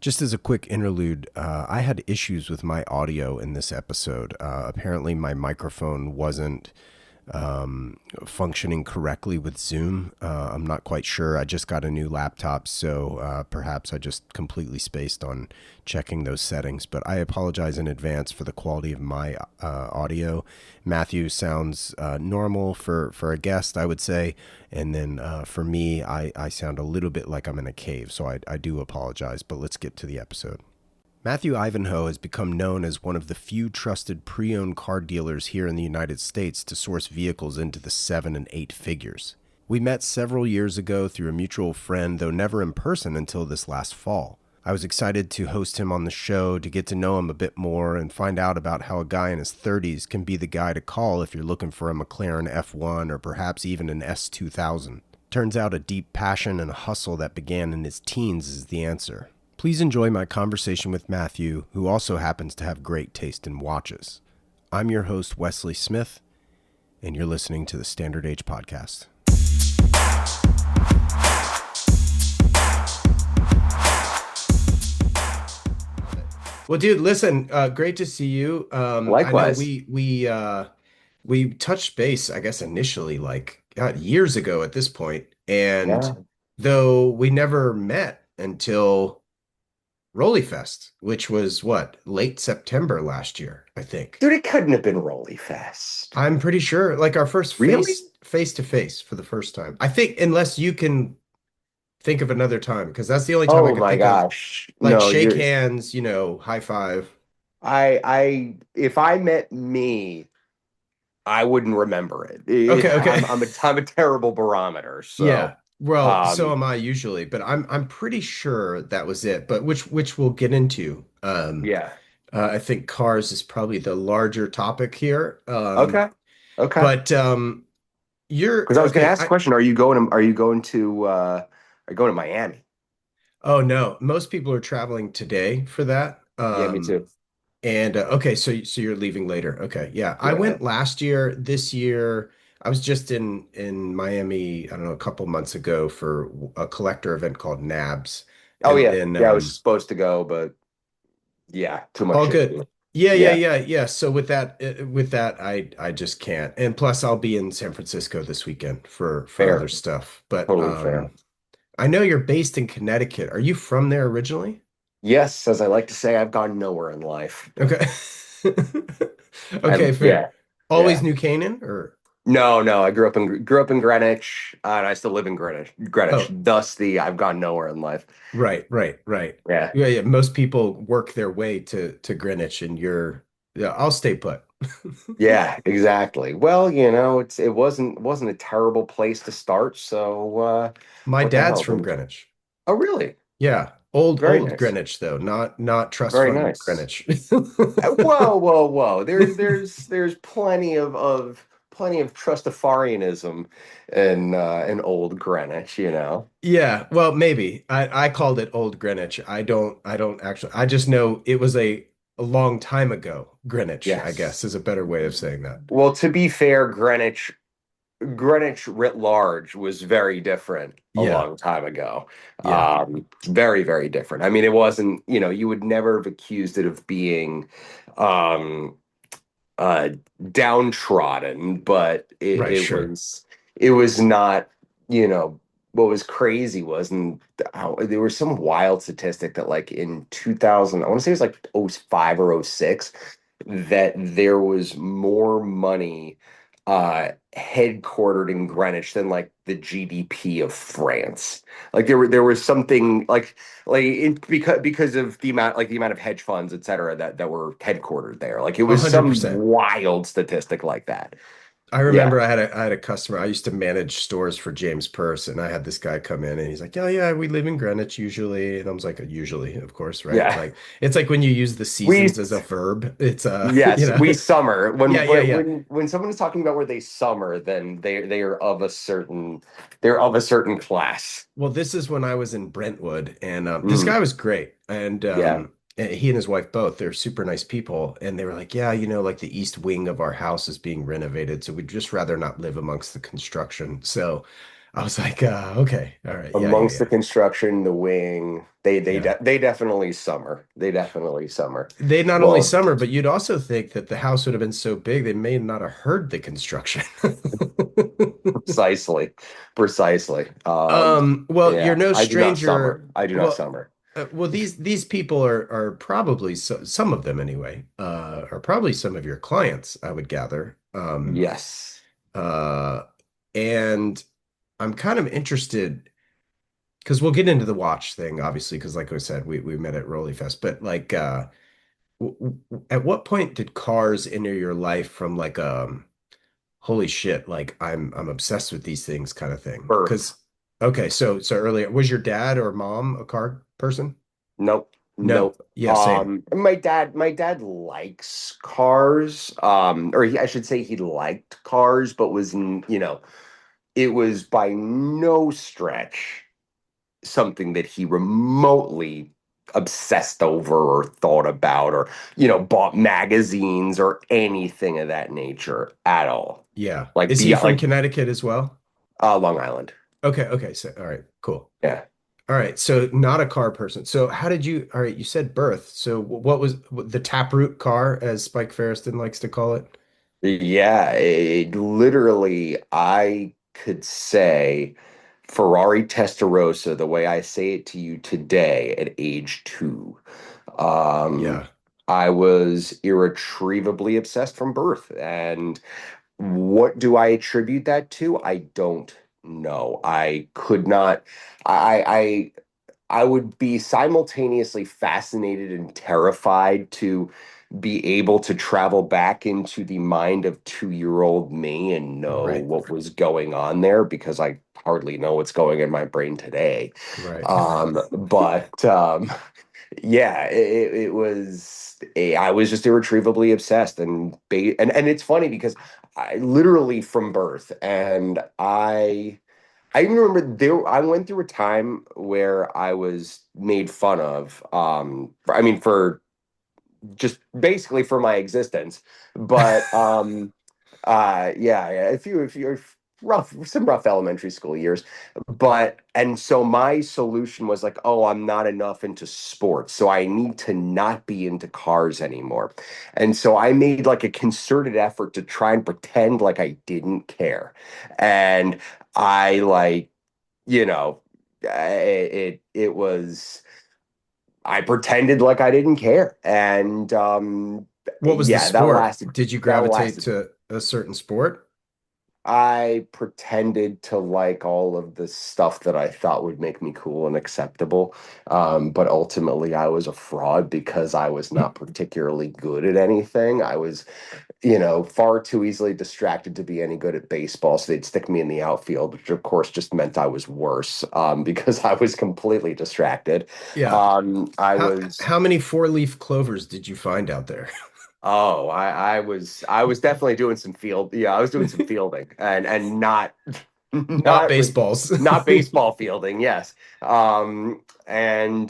Just as a quick interlude, I had issues with my audio in this episode. Apparently, my microphone wasn't functioning correctly with Zoom. I'm not quite sure. I just got a new laptop, so perhaps I just completely spaced on checking those settings. But I apologize in advance for the quality of my audio. Matthew sounds normal for a guest, I would say. And then for me, I sound a little bit like I'm in a cave, so I do apologize. But let's get to the episode. Matthew Ivanhoe has become known as one of the few trusted pre-owned car dealers here in the United States to source vehicles into the 7 and 8 figures. We met several years ago through a mutual friend, though never in person until this last fall. I was excited to host him on the show to get to know him a bit more and find out about how a guy in his 30s can be the guy to call if you're looking for a McLaren F1 or perhaps even an S2000. Turns out a deep passion and a hustle that began in his teens is the answer. Please enjoy my conversation with Matthew, who also happens to have great taste in watches. I'm your host, Wesley Smith, and you're listening to the Standard Age Podcast. Well, dude, listen, great to see you. Likewise. We touched base, I guess, initially, like God, years ago at this point, and Yeah. though we never met until Rollyfest, which was what, late September last year, I think. Dude, it couldn't have been Rolly Fest. I'm pretty sure, like our first Really? face to face for the first time. I think, unless you can think of another time, because that's the only time I Oh could my think of, gosh. like No, shake hands, high five. if I met me, I wouldn't remember it. Okay, okay. I'm a terrible barometer. Yeah. So, Well, so um, am I usually, but I'm pretty sure that was it. But which we'll get into. yeah. I think cars is probably the larger topic here. Okay. Okay. But you're Because I was going to okay. ask the question, are you going to Miami? Oh no, most people are traveling today for that. Yeah, me too. And okay, so you're leaving later. Okay, yeah, I Yeah. went last year. This year, I was just in Miami. I don't know, a couple months ago for a collector event called NABS, Oh and yeah. then Yeah, I was supposed to go, but yeah, too much all shit to good. do. Yeah, yeah, Yeah, yeah, yeah. So with that, I just can't. And plus, I'll be in San Francisco this weekend for other fair. stuff. But Totally fair. I know you're based in Connecticut. Are you from there originally? Yes, as I like to say, I've gone nowhere in life. Okay. Okay, And fair. yeah, Always yeah. New Canaan or No. I grew up in Greenwich, and I still live in Greenwich. Greenwich. oh, Thus, the I've gone nowhere in life. right. Yeah, Yeah, yeah. Most people work their way to Greenwich and yeah, I'll stay put. yeah, exactly. Well, it wasn't a terrible place to start. So, My what the dad's hell? from Then? Greenwich. Oh, really? Yeah. Old Very old nice. Greenwich though, not trust Very fund nice. Greenwich. Whoa. There's plenty of Trustafarianism in old Greenwich. Yeah, well, maybe. I called it Old Greenwich. I don't actually I just know it was a long time ago. Greenwich, I guess, Yes. is a better way of saying that. Well, to be fair, Greenwich writ large was very different a Yeah. long time ago. Yeah. Very, very different. I mean, it wasn't, you would never have accused it of being um, uh, downtrodden, but it, Right, it sure. was it was not, you know, what was crazy was, and there was some wild statistic that like in 2000, I want to say it was like '05 or '06, that there was more money headquartered in Greenwich than like the GDP of France. Like there was something because of the amount of hedge funds, et cetera, that were headquartered there. Like it A was hundred some percent. wild statistic like that. I Yeah. remember I had a customer. I used to manage stores for James Purse, and I had this guy come in, and he's like, "Yeah, yeah, we live in Greenwich usually." And I was like, "Usually, of course, right?" Yeah. Like it's like when you use the We seasons as a verb. It's Yes, we summer. yeah, When yeah, when yeah. when when someone is talking about where they summer, then they're of a certain class. Well, this is when I was in Brentwood, and this Mm, guy was great, and yeah. he and his wife both, they're super nice people, and they were like, "Yeah, like the east wing of our house is being renovated, so we'd just rather not live amongst the construction." So. I was like, okay, all right, yeah, yeah, Amongst the yeah, construction, the wing, yeah. they definitely summer. They definitely summer. They not only Well, summer, but you'd also think that the house would have been so big they may not have heard the construction. precisely, precisely. Well, you're Yeah, no I do not summer. stranger. I do not Well, summer. these people are probably some of them anyway, are probably some of your clients, I would gather. Yes. Uh, and I'm kind of interested because we'll get into the watch thing, obviously, because like I said, we met at Rolly Fest, but like, at what point did cars enter your life from like holy shit, like I'm obsessed with these things kind of thing? Birth. Because okay, so earlier was your dad or mom a car person? Nope. No, Nope. yeah, same. My dad likes cars. I should say he liked cars, but it was by no stretch something that he remotely obsessed over or thought about or, bought magazines or anything of that nature at all. Yeah. Like Is he beyond from like Connecticut as well? Long Island. Okay, okay, so all right, cool. Yeah. All right, so not a car person. So how did you, all right, you said birth. So what was the taproot car, as Spike Ferriston likes to call it? Yeah, literally, I could say Ferrari Testarossa the way I say it to you today at age 2. Um, Yeah, I was irretrievably obsessed from birth. And what do I attribute that to? I don't know. I could not. I I would be simultaneously fascinated and terrified to be able to travel back into the mind of 2-year-old me and know right, what was going on there because I hardly know what's going in my brain today. right. But yeah, I was just irretrievably obsessed and it's funny because I literally from birth and I even remember I went through a time where I was made fun of. For just basically for my existence. But yeah, if you're rough, some rough elementary school years. But and so my solution was like, oh, I'm not enough into sports, so I need to not be into cars anymore. And so I made like a concerted effort to try and pretend like I didn't care. And I like it was I pretended like I didn't care, and What was the yeah, sport? Did you that gravitate lasted. to a certain sport? I pretended to like all of the stuff that I thought would make me cool and acceptable, but ultimately I was a fraud because I was not particularly good at anything. I was far too easily distracted to be any good at baseball. So they'd stick me in the outfield, which of course just meant I was worse because I was completely distracted. Yeah. I How was, how many four-leaf clovers did you find out there? oh, I was definitely doing some field. Yeah, I was doing some fielding and not, Not not, baseballs. not baseball fielding. Yes. And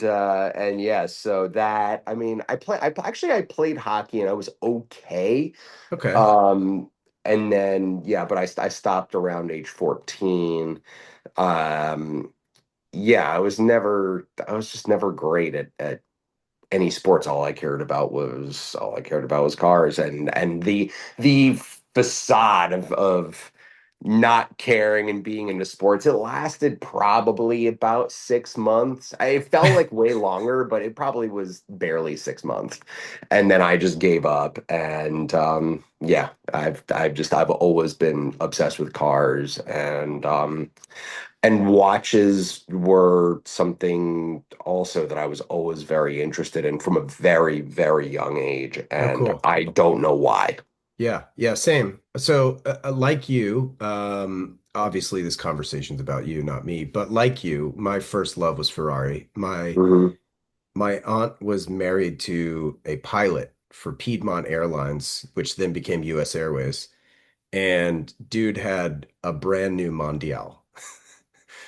yeah, so that, I played hockey and I was okay. Okay. Um, and then yeah, but I stopped around age 14. Um, yeah, I was just never great at any sports. All I cared about was cars and the facade of not caring and being into sports. It lasted probably about 6 months. It felt like way longer, but it probably was barely 6 months. And then I just gave up. And yeah, I've always been obsessed with cars and watches were something also that I was always very interested in from a very, very young age. Oh, And cool. I don't know why. Yeah, yeah, same. So, like you, obviously this conversation's about you, not me, but like you, my first love was Ferrari. Hmm. My aunt was married to a pilot for Piedmont Airlines, which then became US Airways, and dude had a brand new Mondial.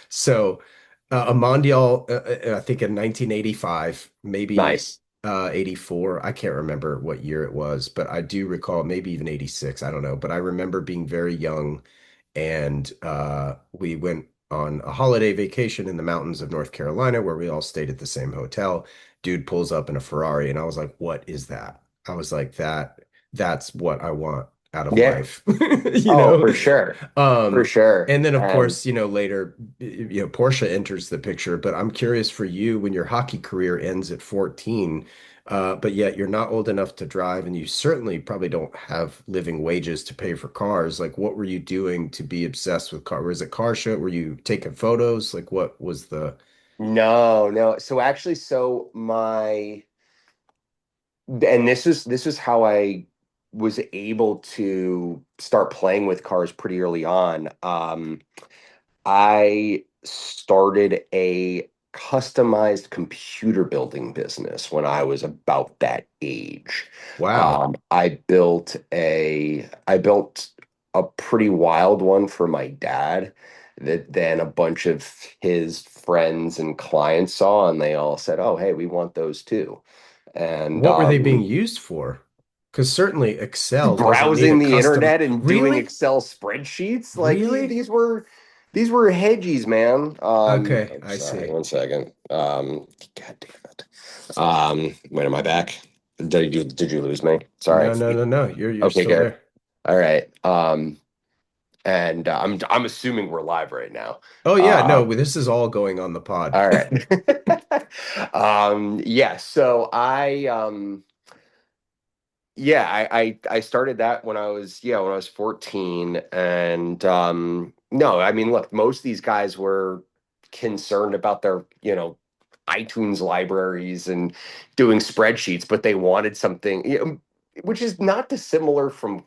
So a Mondial, I think in 1985, maybe Nice. 84. I can't remember what year it was, but I do recall maybe even 86. I don't know. But I remember being very young and we went. on a holiday vacation in the mountains of North Carolina where we all stayed at the same hotel. Dude pulls up in a Ferrari, and I was like, "What is that?" I was like, that's what I want out of Yeah. life, you Oh, know? for sure. For Um, sure. and then of And course, later, Porsche enters the picture, but I'm curious for you when your hockey career ends at 14, but yet you're not old enough to drive, and you certainly probably don't have living wages to pay for cars. Like, what were you doing to be obsessed with car? Was it car show? Were you taking photos? Like, what was the? no, no. So actually, so my and this is how I was able to start playing with cars pretty early on. I started a customized computer building business when I was about that age. Wow. I built a pretty wild one for my dad that then a bunch of his friends and clients saw, and they all said, "Oh, hey, we want those too." And What were they being used for? Because certainly Excel doesn't need a browsing the custom. internet and doing Really? Excel spreadsheets. Like Really? these were hedgies, man. Okay, I'm I sorry, see. one second. God damn it. Wait, am I back? Did you lose me? Sorry. No, no, no, no. You're Okay, still good. there. All right. And I'm assuming we're live right now. Oh yeah, Uh, no, this is all going on the pod. all right. Yeah, so I started that when I was 14. And no, I mean, look, most of these guys were concerned about their iTunes libraries and doing spreadsheets, but they wanted something, which is not dissimilar from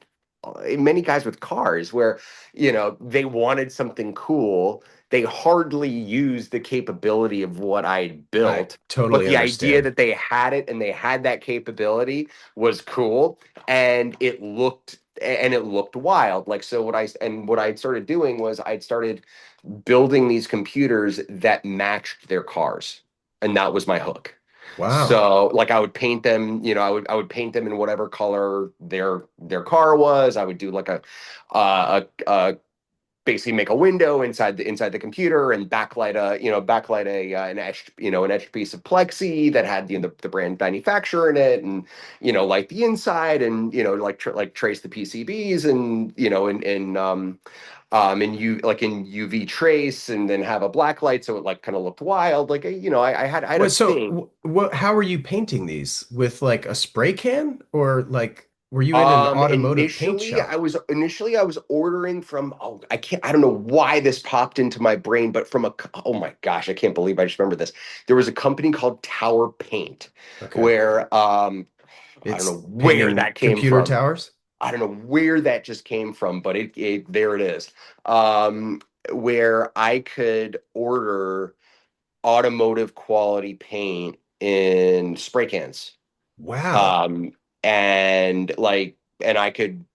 many guys with cars, where they wanted something cool. They hardly used the capability of what I I built, but totally the idea understand. that they had it and they had that capability was cool, and it looked wild. Like, so what I started doing was I'd started building these computers that matched their cars, and that was my hook. Wow. So, like, I would paint them, I would paint them in whatever color their car was. I would do like basically make a window inside the computer and backlight an etched piece of plexi that had the brand manufacturer in it, and light the inside, and like trace the PCBs, and in UV trace, and then have a black light so it like kind of looked wild. Like, I had a What so thing. what how are you painting these? With like a spray can, or like were you in an automotive paint Initially, I shop? was initially I was ordering from, I don't know why this popped into my brain, but oh my gosh, I can't believe I just remember this. There was a company called Tower Paint, Okay. where I don't know It's where painting that came computer from. towers? I don't know where that just came from, but it there it is. Um, where I could order automotive quality paint in spray cans. Wow. um and I could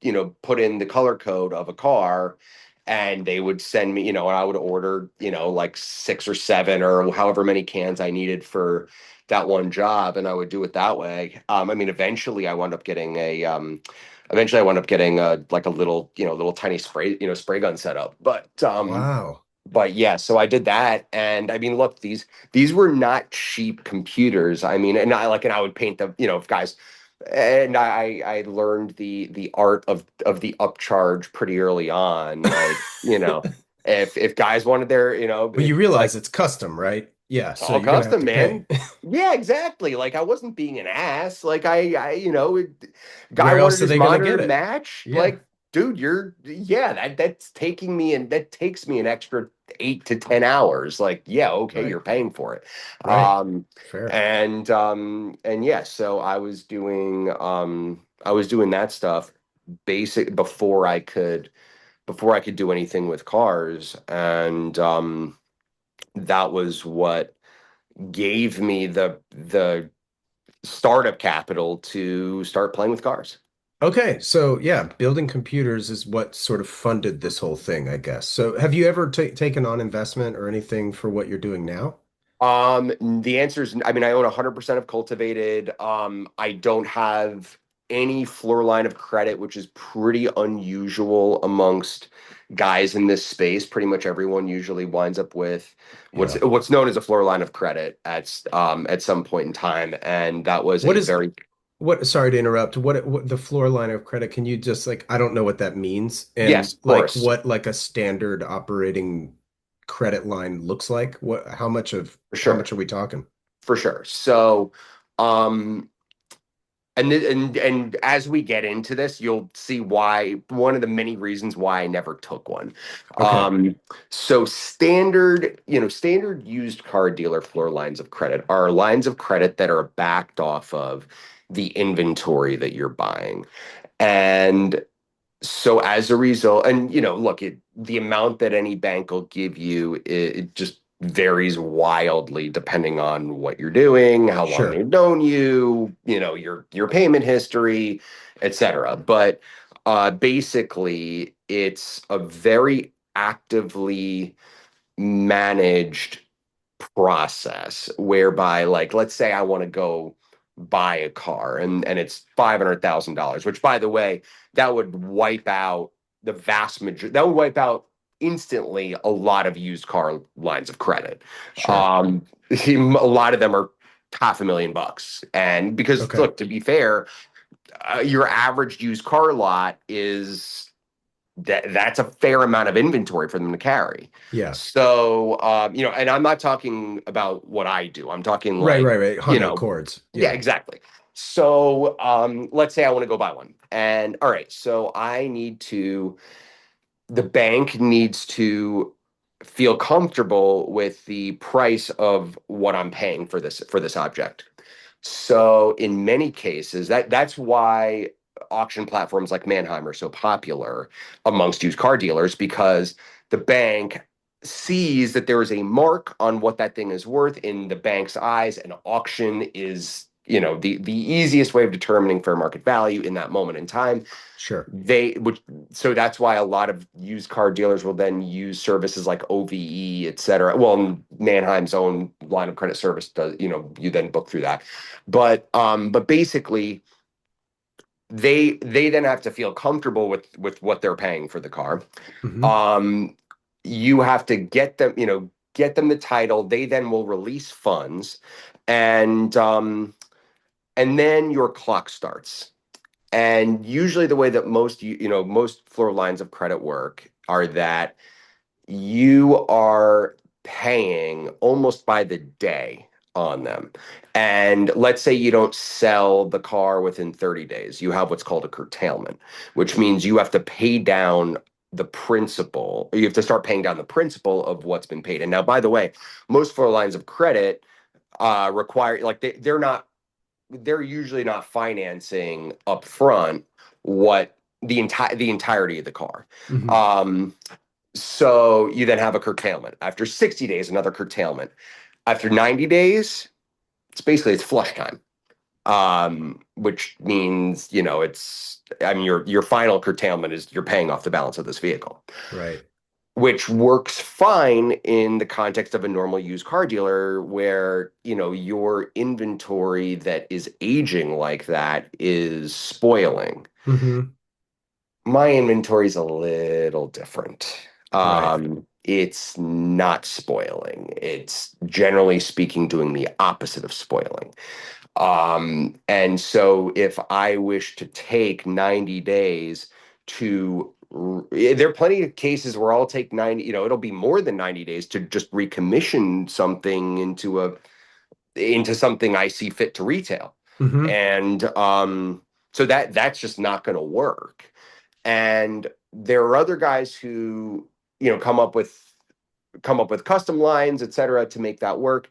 put in the color code of a car, and they would send me, and I would order like 6 or 7 or however many cans I needed for that one job, and I would do it that way. I mean, eventually I wound up getting a like a little tiny spray gun setup. Wow. But yeah, so I did that, and I mean, look, these were not cheap computers. I mean, and I would paint them, if guys, and I learned the art of the upcharge pretty early on. Like, if guys wanted their, But you like, realize it's custom, right? Yeah, it's so all you're gonna have custom, to pay. man. Yeah, exactly. Like, I wasn't being an ass. Like, guy Where wanted else are his they gonna monitor get it? match. Yeah, Like, dude, yeah, that takes me an extra 8 to 10 hours. Like, yeah, okay, right, you're paying for it. right. Um, Fair. and yeah, so I was doing that stuff basic before I could do anything with cars, and that was what gave me the startup capital to start playing with cars. Okay, so yeah, building computers is what sort of funded this whole thing, I guess. So have you ever ta taken on investment or anything for what you're doing now? The answer is, I mean, I own 100% of Cultivated. I don't have any floor line of credit, which is pretty unusual amongst guys in this space. Pretty much everyone usually winds up with Yeah. what's known as a floor line of credit at some point in time, and that was What a is very what, sorry to interrupt. What the floor line of credit, can you just like, I don't know what that means, yes, and of like course, what like a standard operating credit line looks like? What for how much sure, are we talking? for sure. So, um, and as we get into this, you'll see why one of the many reasons why I never took one. Okay. Um, so standard used car dealer floor lines of credit are lines of credit that are backed off of the inventory that you're buying. And so as a result, and look, the amount that any bank will give you, it just varies wildly depending on what you're doing, how long Sure. they've known you, your payment history, etc. But basically, it's a very actively managed process whereby, like, let's say I want to go buy a car and it's $500,000, which, by the way, that would wipe out the vast majority, that would wipe out instantly a lot of used car lines of credit. Sure. A lot of them are $500,000. And because, Okay. look, to be fair, your average used car lot is that's a fair amount of inventory for them to carry. Yeah. So, and I'm not talking about what I do. I'm talking Right, like, right, right. Honda Accords. yeah, Yeah. exactly. So, let's say I want to go buy one. And all right, so the bank needs to feel comfortable with the price of what I'm paying for this object. So in many cases, that's why auction platforms like Manheim are so popular amongst used car dealers, because the bank sees that there is a mark on what that thing is worth in the bank's eyes, and auction is, the easiest way of determining fair market value in that moment in time. Sure. So that's why a lot of used car dealers will then use services like OVE, et cetera. Well, Manheim's own line of credit service does, you then book through that. But basically, they then have to feel comfortable with what they're paying for the car. Hmm. Um, you have to get them the title. They then will release funds, and and then your clock starts. And usually the way that most floor lines of credit work are that you are paying almost by the day on them. And let's say you don't sell the car within 30 days. You have what's called a curtailment, which means you have to pay down the principal. You have to start paying down the principal of what's been paid. And now, by the way, most floor lines of credit require, like, they're usually not financing upfront what the entirety of the car. Hmm. Um, so you then have a curtailment. After 60 days, another curtailment. After 90 days, it's flush time. Which means, your final curtailment is you're paying off the balance of this vehicle, Right. which works fine in the context of a normal used car dealer where, your inventory that is aging like that is spoiling. Hmm. My inventory is a little different. Right. It's not spoiling. It's, generally speaking, doing the opposite of spoiling. And so if I wish to take 90 days there are plenty of cases where I'll take 90, it'll be more than 90 days to just recommission something into something I see fit to retail. Hmm. And so that's just not going to work. And there are other guys who, come up with custom lines, et cetera, to make that work.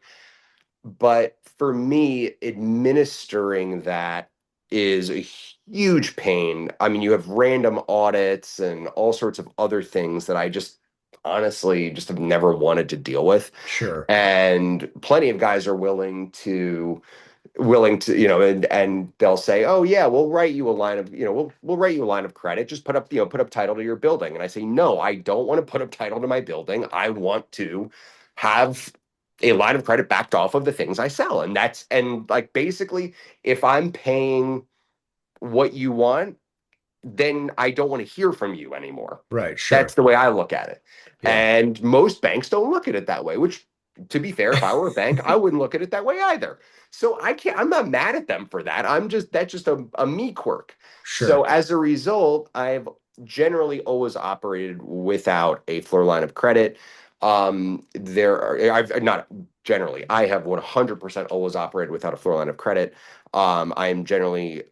But for me, administering that is a huge pain. I mean, you have random audits and all sorts of other things that I just honestly just have never wanted to deal with. Sure. And plenty of guys are willing to, and they'll say, oh yeah, we'll write you a line of, we'll write you a line of credit. Just put up title to your building. And I say, no, I don't want to put up title to my building. I want to have a line of credit backed off of the things I sell. And like, basically, if I'm paying what you want, then I don't want to hear from you anymore. Right. That's Sure. the way I look at it. Yeah. And most banks don't look at it that way, which, to be fair, if I were a bank, I wouldn't look at it that way either. So I'm not mad at them for that. That's just a me quirk. So Sure. as a result, I've generally always operated without a floor line of credit. I've not generally, I have 100% always operated without a floor line of credit. I am generally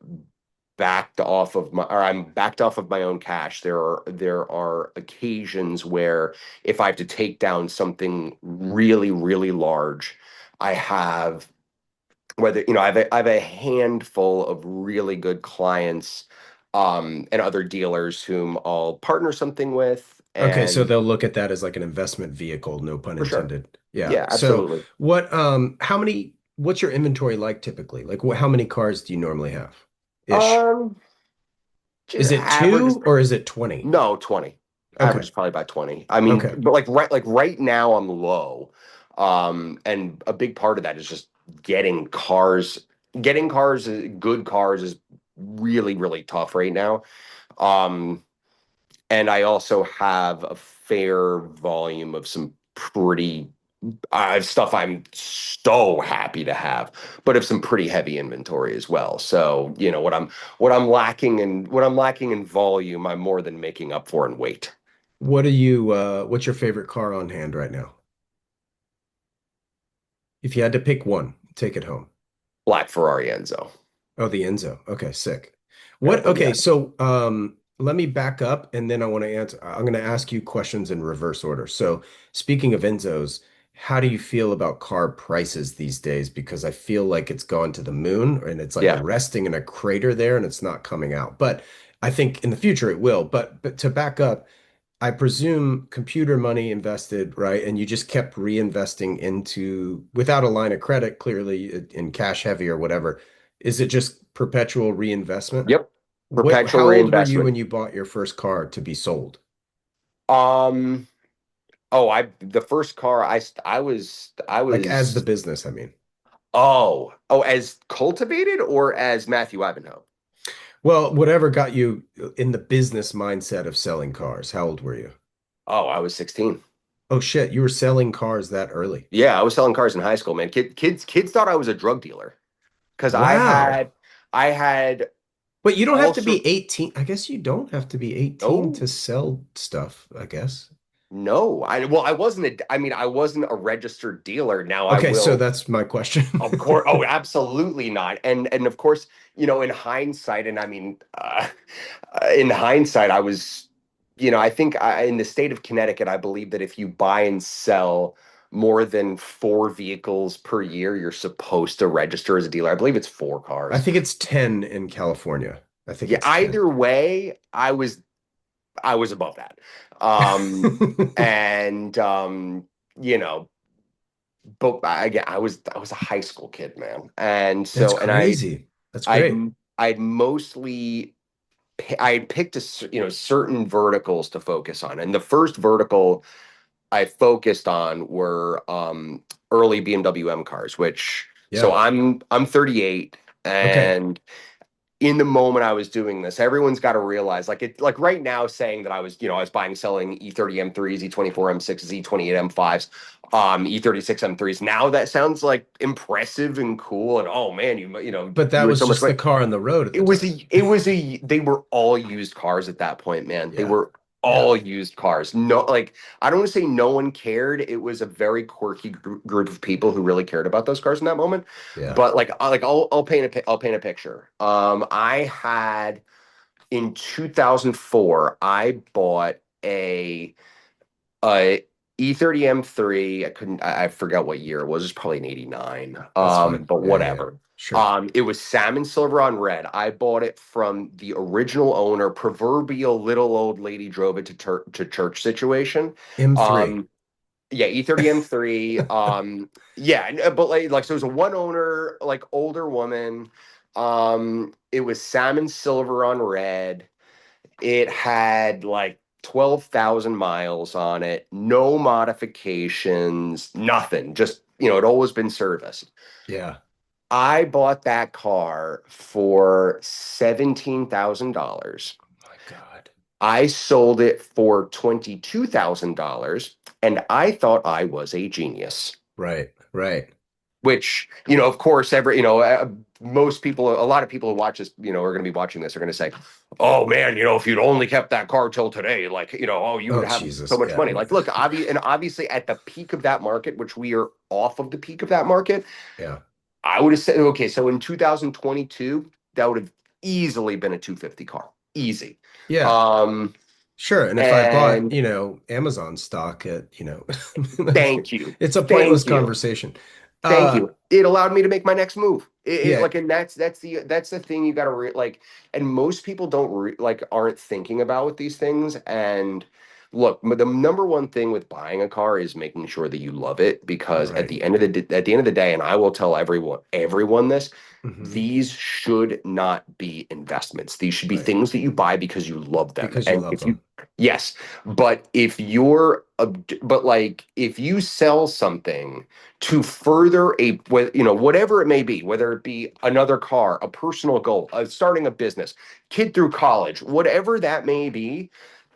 I'm backed off of my own cash. There are occasions where if I have to take down something really, really large, I have whether I have a handful of really good clients and other dealers whom I'll partner something with, Okay, so and they'll look at that as like an investment vehicle, no pun for sure. intended. Yeah. Yeah, So absolutely. what's your inventory like typically? Like how many cars do you normally have? Ish. Um, Is it Average is two or is it 20? no 20. Average Okay. is probably about 20. I mean, Okay. but like right now I'm low. And a big part of that is just getting cars. Getting cars, good cars is really, really tough right now. Um, and I also have a fair volume of some pretty stuff I'm so happy to have, but of some pretty heavy inventory as well. So, what I'm lacking in volume, I'm more than making up for in weight. What's your favorite car on hand right now? If you had to pick one, take it home. Black Ferrari Enzo. Oh, the Enzo. Okay, sick. Yeah. Okay, so let me back up and then I want to answer. I'm going to ask you questions in reverse order. So, speaking of Enzos, how do you feel about car prices these days? Because I feel like it's gone to the moon and it's like Yeah. resting in a crater there and it's not coming out. But I think in the future it will. But to back up, I presume computer money invested, right? And you just kept reinvesting into without a line of credit, clearly in cash heavy or whatever. Is it just perpetual reinvestment? Yep. Perpetual How old were you reinvestment. when you bought your first car to be sold? Um, the first car I Like as the was, business, I mean. as cultivated or as Matthew Ivanhoe? Well, whatever got you in the business mindset of selling cars. How old were you? Oh, I was 16. Oh shit, you were selling cars that early. Yeah, I was selling cars in high school, man. Kids thought I was a drug dealer because Wow. I had But you don't have to also be 18. I guess you don't have to be 18 no to sell stuff, I guess. no I mean I wasn't a registered dealer. Now I Okay, so will, that's my question. of course. Oh, absolutely not. And of course, in hindsight, and I mean, in hindsight, I think in the state of Connecticut, I believe that if you buy and sell more than four vehicles per year, you're supposed to register as a dealer. I believe it's four I cars. think it's 10 in California. I think Yeah, it's 10. either way, I was above that. Um, and you know, but again, I was a high school kid, man, and That's so and crazy. That's I'd great. I'd mostly I picked certain verticals to focus on, and the first vertical I focused on were early BMW M cars, which so Yeah. I'm 38, Okay. and in the moment I was doing this, everyone's got to realize, like right now, saying that I was buying, selling E30 M3s, E24 M6s, E28 M5s, E36 M3s. Now that sounds like impressive and cool, and oh man, But you that had was so much just the money. car on the road at It the was time. they were all used cars at that point, man. They Yeah. were Yeah. all used cars. No, like I don't want to say no one cared. It was a very quirky group of people who really cared about those cars in that moment. Yeah. But I'll paint a picture. I had in 2004, I bought a E30 M3. I forgot what year it was. It's probably an 89. That's fine. But Yeah, yeah, yeah. whatever. Sure. It was salmon silver on red. I bought it from the original owner, proverbial little old lady drove it to church situation. M3. Um, yeah, E30 M3. Yeah, but so it was a one owner, like older woman. It was salmon silver on red. It had like 12,000 miles on it, no modifications, nothing. Just, it always been serviced. Yeah. I bought that car for $17,000. My God. I sold it for $22,000, and I thought I was a genius. Right, right. Which, of course, most people, a lot of people who watch this, are going to be watching this are going to say, "Oh man, if you'd only kept that car till today, like, oh, you Oh, would have so Jesus. much Yeah, money." Like, look, obviously at the peak of that market, which we are off of the peak of that market, yeah, I would have said, okay, so in 2022, that would have easily been a 250 car. Easy. yeah. Um, Sure. And if I bought, and Amazon stock at, thank you. it's a pointless Thank you. conversation. Thank Uh, you. It allowed me to make my next move. yeah, Like, and that's the thing you got to like. And most people don't aren't thinking about with these things. And look, the number one thing with buying a car is making sure that you love it, because right. at the end of the day, and I will tell everyone this, Hmm. these should not be investments. These should be Right. things that you buy because you love them. Because you And love if you, them. yes, but if you're, but like if you sell something to further whatever it may be, whether it be another car, a personal goal, starting a business, kid through college, whatever that may be,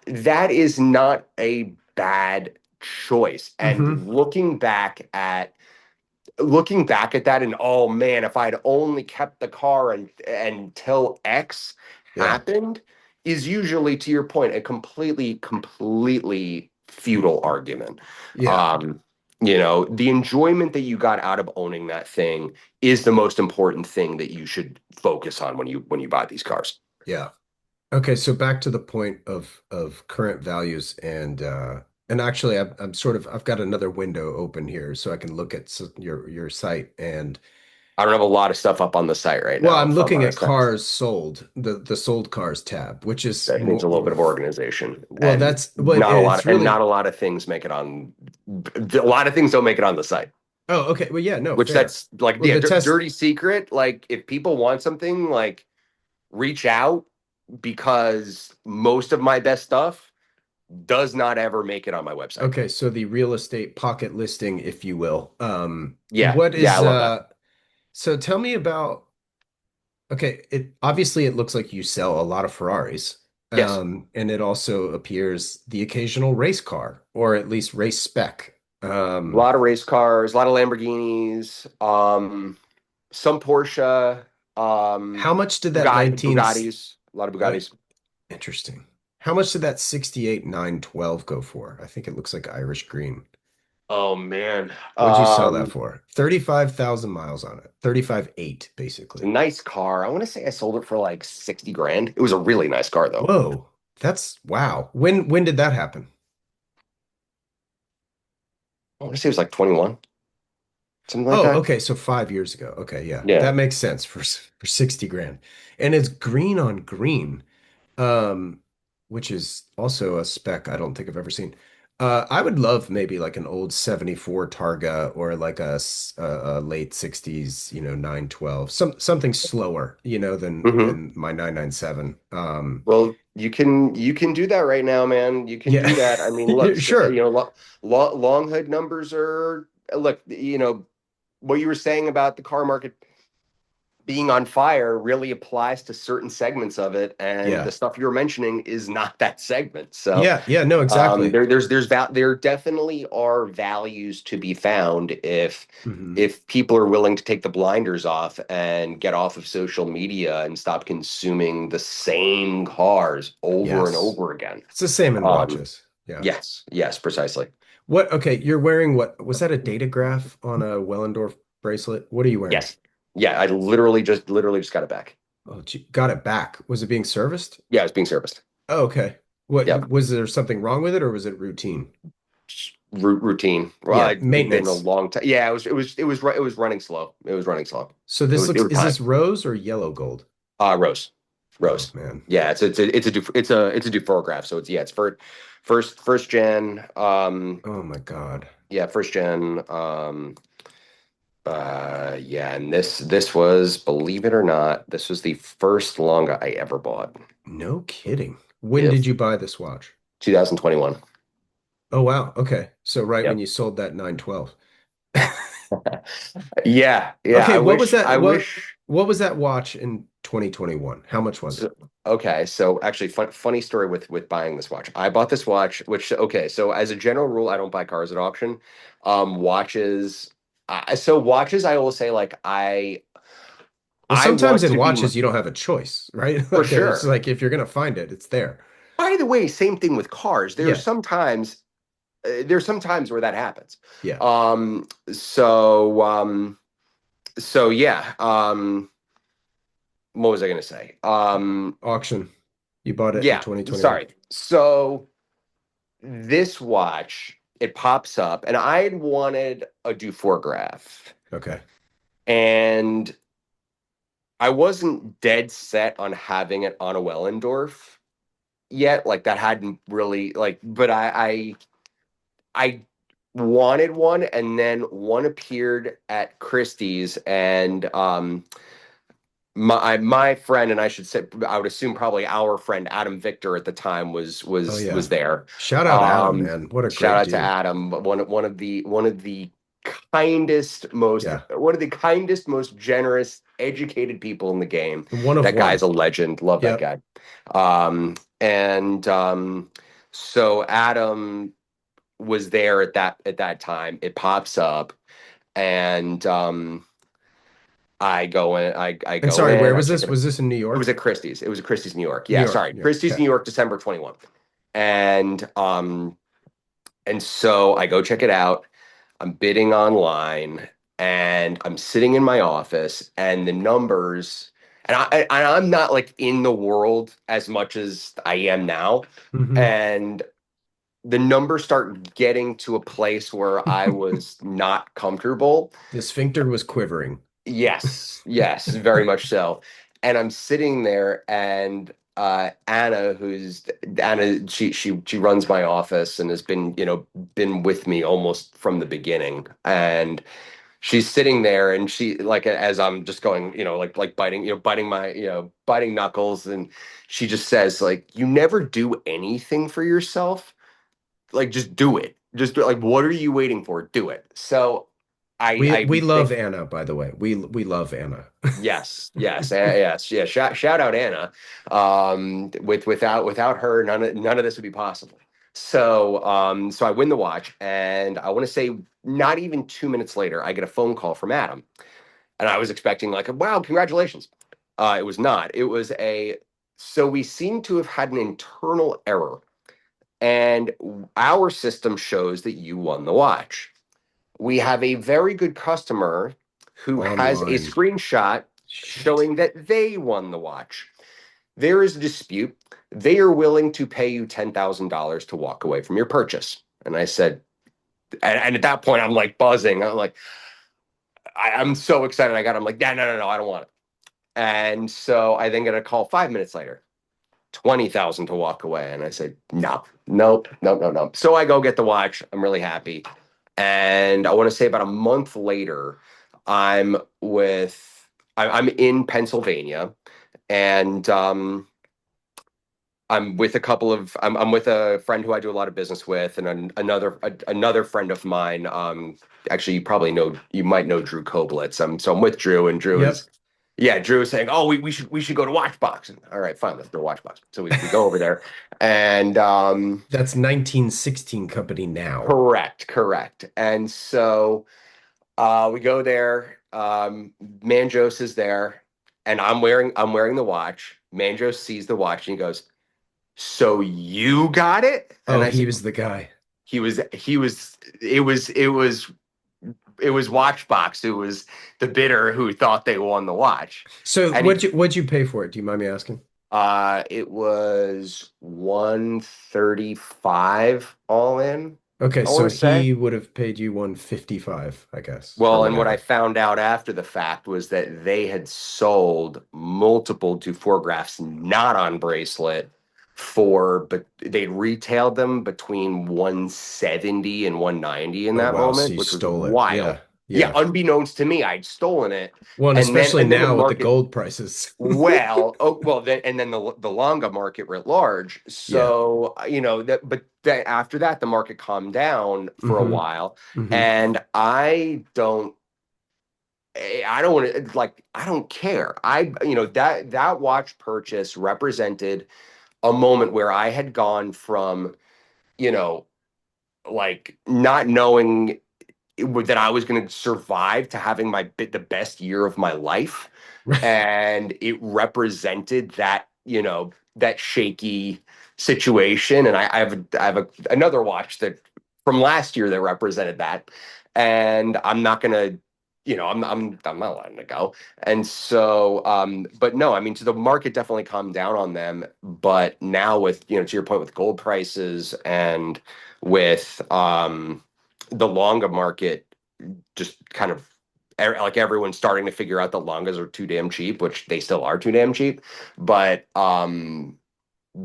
that is not a bad choice. Hmm. And looking back at that, and oh man, if I'd only kept the car until X Yeah. happened, is usually, to your point, a completely futile argument. Yeah. um the enjoyment that you got out of owning that thing is the most important thing that you should focus on when you buy these cars. Yeah. Okay, so back to the point of current values and actually I've got another window open here so I can look at your site and I don't have a lot of stuff up on the site right well, now, I'm if I'm looking at honest. cars sold, the sold cars tab, which is That needs more a little bit of organization, well, and that's what it's not really a lot of things make it on. A lot of things don't make it on the site. oh, okay. Well, yeah, no, Which fair. that's like, Well, yeah, the test dirty secret. Like, if people want something, like, reach out, because most of my best stuff does not ever make it on my website. okay, so the real estate pocket listing, if you will. Yeah, What yeah, I is love that. so tell me about okay, it obviously it looks like you sell a lot of Ferraris. Yes, And it also appears the occasional race car, or at least race spec. a lot of race cars, a lot of Lamborghinis, some Porsche, How much did that 19 Bugattis, a lot of oh, Bugattis. interesting. How much did that 68 912 go for? I think it looks like Irish green. Oh man. What'd you sell that for? 35,000 miles on it. 35.8 It's a basically. nice car. I want to say I sold it for like 60 grand. It was a really nice car though. Whoa. That's wow. When did that happen? I want to say it was like 21, something like Oh, that. okay. So 5 years ago. Okay, yeah, Yeah. that makes sense for 60 grand. And it's green on green, um, which is also a spec I don't think I've ever seen. I would love maybe like an old 74 Targa or like a late 60s, 912, something slower, Hmm. than my 997. Well, you can do that right now, man. You can Yeah, do that. I mean, look, sure. long hood numbers are, look, what you were saying about the car market being on fire really applies to certain segments of it, and the Yeah. stuff you're mentioning is not that segment. So, Yeah, yeah, no, exactly. there definitely are values to be found if Hmm. people are willing to take the blinders off and get off of social media and stop consuming the same cars over and Yes. over again. It's the same in Um, watches. Yeah. yes, yes, precisely. Okay, you're wearing what? Was that a data graph on a Wellendorf bracelet? What are you wearing? Yes, yeah. I literally just got it back. Oh, gee, got it back. Was it being serviced? Yeah, it's being serviced. Oh, okay. What Yep. was there something wrong with it or was it routine? Routine. Well, Yeah, it'd been a maintenance. long time. Yeah, it was running slow. It was running slow. So It this was it looks, was is time. this rose or yellow gold? Rose, Oh Rose. man. Yeah, it's a Duphotograph. So it's for first gen. Oh my God. Yeah, first gen. Yeah, and this was, believe it or not, this was the first Longa I ever bought. No kidding. When did If you buy this watch? 2021. Oh wow. Okay. So right when Yep. you sold that 912. Yeah, yeah. Okay, I what was wish, that? I wish. What was that watch in 2021? How much was it? So, okay, so actually, funny story with buying this watch. I bought this watch, which okay, so as a general rule, I don't buy cars at auction. Watches. So watches, I will say, like Well, I sometimes want in to be watches you don't have a choice, right? for Like there's sure. like if you're gonna find it, it's there. By the way, same thing with cars. Yeah, There's some times where that happens. yeah. Um, so so yeah. What was I gonna say? Auction. You bought it in Yeah, 2021. sorry. So this watch, it pops up, and I had wanted a Dufour graph, Okay. and I wasn't dead set on having it on a Wellendorf yet. Like that hadn't really like, but I wanted one, and then one appeared at Christie's, and my friend, and I should say, I would assume probably our friend Adam Victor at the time was Oh was yeah. was there. Shout out Adam, Um, man. What a Shout great out to dude. Adam, one of the kindest, most Yeah. one of the kindest, most generous, educated people in the game. One of That guy's one. a legend. Love that Yep. guy. And so Adam was there at that time. It pops up, and I And go sorry, where in, I was check this? it. Was this in New It was York? at Christie's. It was at Christie's, New York. New Yeah, York. sorry. New York. Christie's, Okay. New York, December 21. And so I go check it out. I'm bidding online, and I'm sitting in my office, and the numbers, and I'm not like in the world as much as I am now. Hmm. And the numbers start getting to a place where I was not comfortable. The sphincter was quivering. Yes, yes, very much so. And I'm sitting there, and Anna, she runs my office and has been with me almost from the beginning. And she's sitting there, and she like as I'm just going, like biting knuckles, and she just says like, "You never do anything for yourself. Like just do it. Just do it. Like what are you waiting for? Do it." So I We love think. Anna, by the way. We love Anna. Yes, yes, yes, yeah. Shout out Anna. Without her, none of this would be possible. So I win the watch, and I want to say not even 2 minutes later, I get a phone call from Adam, and I was expecting like, wow, congratulations. It was not. It was a. So we seem to have had an internal error, and our system shows that you won the watch. We have a very good customer who has a Online. screenshot Shit. showing that they won the watch. There is a dispute. They are willing to pay you $10,000 to walk away from your purchase. And I said, and at that point, I'm like buzzing. I'm like, I'm so excited. I'm like, yeah, no, no, no, I don't want it. And so I then get a call 5 minutes later, 20,000 to walk away. And I said, no, nope, nope, no, no. So I go get the watch. I'm really happy. And I want to say about a month later, I'm with I'm in Pennsylvania, and I'm with a friend who I do a lot of business with, and another friend of mine. Actually, you might know Drew Koblitz. So I'm with Drew, and Drew Yep. is yeah, Drew is saying, oh, we should go to Watchbox. And, all right, fine, let's go to Watchbox. So we go over there, and That's 1916 company now. correct. And so we go there. Manjos is there, and I'm wearing the watch. Manjos sees the watch, and he goes, "So you got it?" And Oh, I he said, was the guy. "He was. It was Watchbox who was the bidder who thought they won the watch." So And he what'd you pay for it? Do you mind me asking? it was 135 all in, Okay, I want so to say. he would have paid you 155, I guess, or Well, and what I whatever. found out after the fact was that they had sold multiple Dufour graphs not on bracelet but they retailed them between 170 and 190 in Oh that wow, so moment, you which was stole it. wild. Yeah. Yeah, Yeah. unbeknownst to me, I'd stolen it, Well, and and then especially and then the now with the market. gold prices. Then and then the longa market writ large. Yeah. So that, but then after that, the market calmed down for a Hmm. while, Hmm. and I don't want to, like, I don't care. That watch purchase represented a moment where I had gone from, you know, like not knowing that I was going to survive to having the best year of my life, and it represented that shaky situation. And another watch that from last year that represented that, and I'm not gonna, I'm not letting it go. And so, but no, I mean, so the market definitely calmed down on them, but now with, to your point, with gold prices and with the longa market just kind of like everyone's starting to figure out that longas are too damn cheap, which they still are too damn cheap. But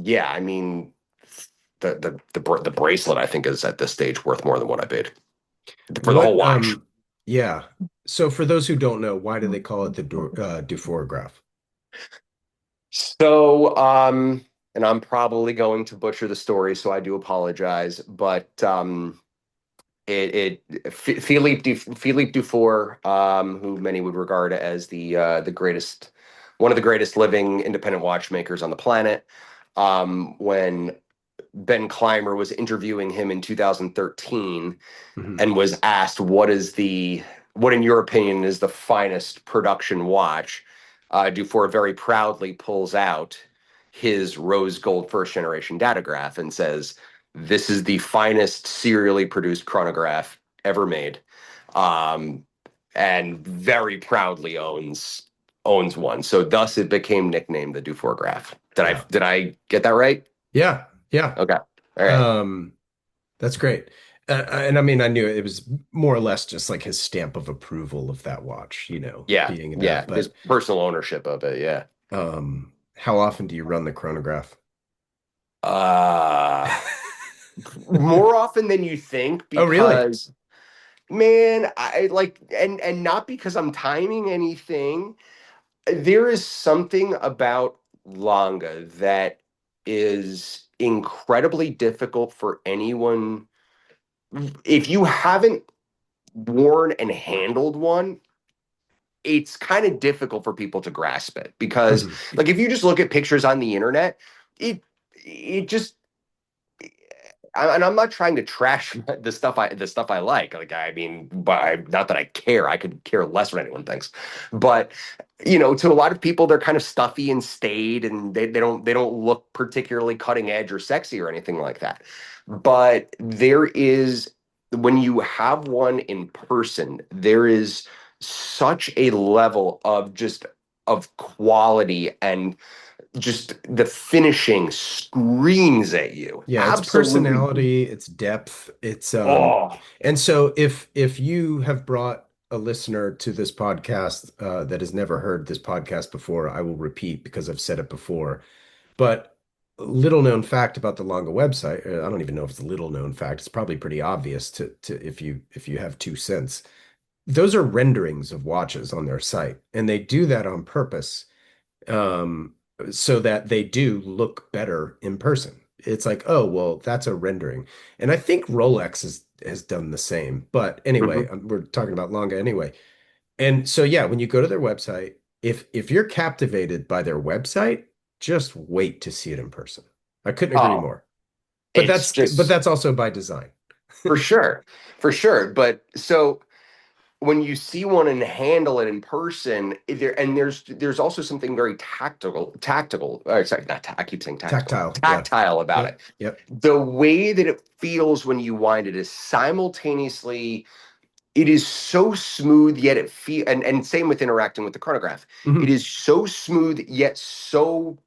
yeah, I mean, the bracelet I think is at this stage worth more than what I paid for the whole What, watch. yeah. So for those who don't know, why do they call it the Dufour? So, and I'm probably going to butcher the story, so I do apologize. But Philippe Dufour, who many would regard as the greatest, one of the greatest living independent watchmakers on the planet. When Ben Clymer was interviewing him in 2013 Hmm. and was asked what in your opinion is the finest production watch, Dufour very proudly pulls out his rose gold first generation datograph and says, "This is the finest serially produced chronograph ever made," um, and very proudly owns one. So thus it became nicknamed the Dufour graph. Yeah. Did I get that right? Yeah. Yeah. Okay. All right. Um, that's great. And I mean, I knew it was more or less just like his stamp of approval of that watch, Yeah. being that. Yeah. His But personal ownership of it. Yeah. how often do you run the chronograph? Uh, More often than you think, Oh, really? because man, I like, and not because I'm timing anything. There is something about Longa that is incredibly difficult for anyone. If you haven't worn and handled one, it's kind of difficult for people to grasp it because, Hmm. like, if you just look at pictures on the internet, it it just and I'm not trying to trash the stuff I like. Like, I mean, not that I care. I could care less what anyone thinks. But to a lot of people, they're kind of stuffy and staid, and they don't look particularly cutting edge or sexy or anything like that. But there is, when you have one in person, there is such a level of quality, and just the finishing screams at you. Yeah, it's Absolutely. personality, it's depth, it's Oh, and so if you have brought a listener to this podcast that has never heard this podcast before, I will repeat because I've said it before. But little known fact about the Longa website, I don't even know if it's a little known fact. It's probably pretty obvious to if you have 2 cents. Those are renderings of watches on their site, and they do that on purpose, um, so that they do look better in person. It's like, oh, well, that's a rendering. And I think Rolex has done the same. But anyway, mhm. we're talking about Longa anyway. And so yeah, when you go to their website, if you're captivated by their website, just wait to see it in person. I couldn't agree Oh, more. But it's just that's also by design. for sure, for sure. But so when you see one and handle it in person, there's also something very tactical. Sorry, not I keep saying tactical, Tactile. Yeah. tactile about it. Yep. Yep. The way that it feels when you wind it is simultaneously. It is so smooth, yet it feel and same with interacting with the chronograph. It Hmm. is so smooth yet so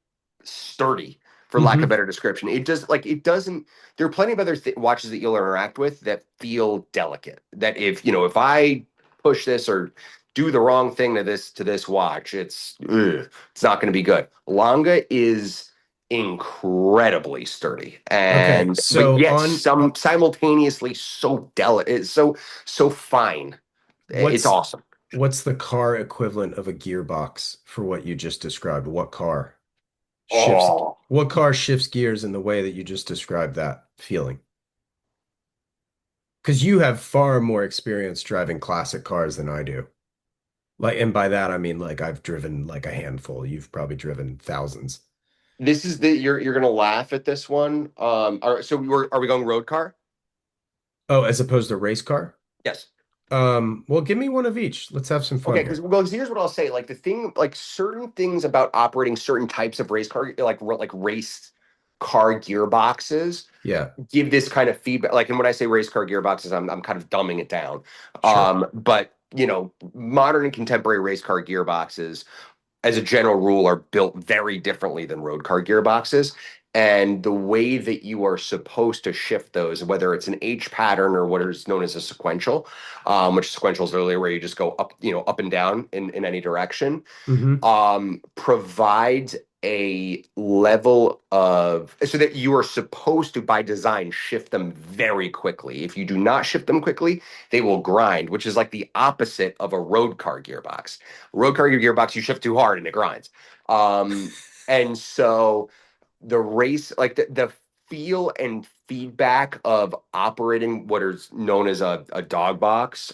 sturdy, for lack of Hmm. better description. It doesn't. There are plenty of other watches that you'll interact with that feel delicate. That if I push this or do the wrong thing to this watch, it's not going to be good. Longa is incredibly sturdy, Okay. but So yet some simultaneously so delicate, so fine. It's What's awesome. what's the car equivalent of a gearbox for what you just described? Shifts Oh, what car shifts gears in the way that you just described that feeling? Because you have far more experience driving classic cars than I do. Like, and by that I mean like I've driven like a handful. You've probably driven thousands. this is the you're gonna laugh at this one. So are we going road car? Oh, as opposed to race car? Yes. Well, give me one of each. Let's have some Okay, fun because here. well, 'cause here's what I'll say. Like the thing, like certain things about operating certain types of race car, like race car gearboxes, Yeah, give this kind of feedback. Like, and when I say race car gearboxes, I'm kind of dumbing it down. sure. But modern and contemporary race car gearboxes as a general rule, are built very differently than road car gearboxes. And the way that you are supposed to shift those, whether it's an H pattern or what is known as a sequential, which sequential is literally where you just go up, up and down in any direction, Hmm. provides a level of so that you are supposed to, by design, shift them very quickly. If you do not shift them quickly, they will grind, which is like the opposite of a road car gearbox. Road car gearbox, you shift too hard and it grinds. And so the race, like the feel and feedback of operating what is known as a dog box,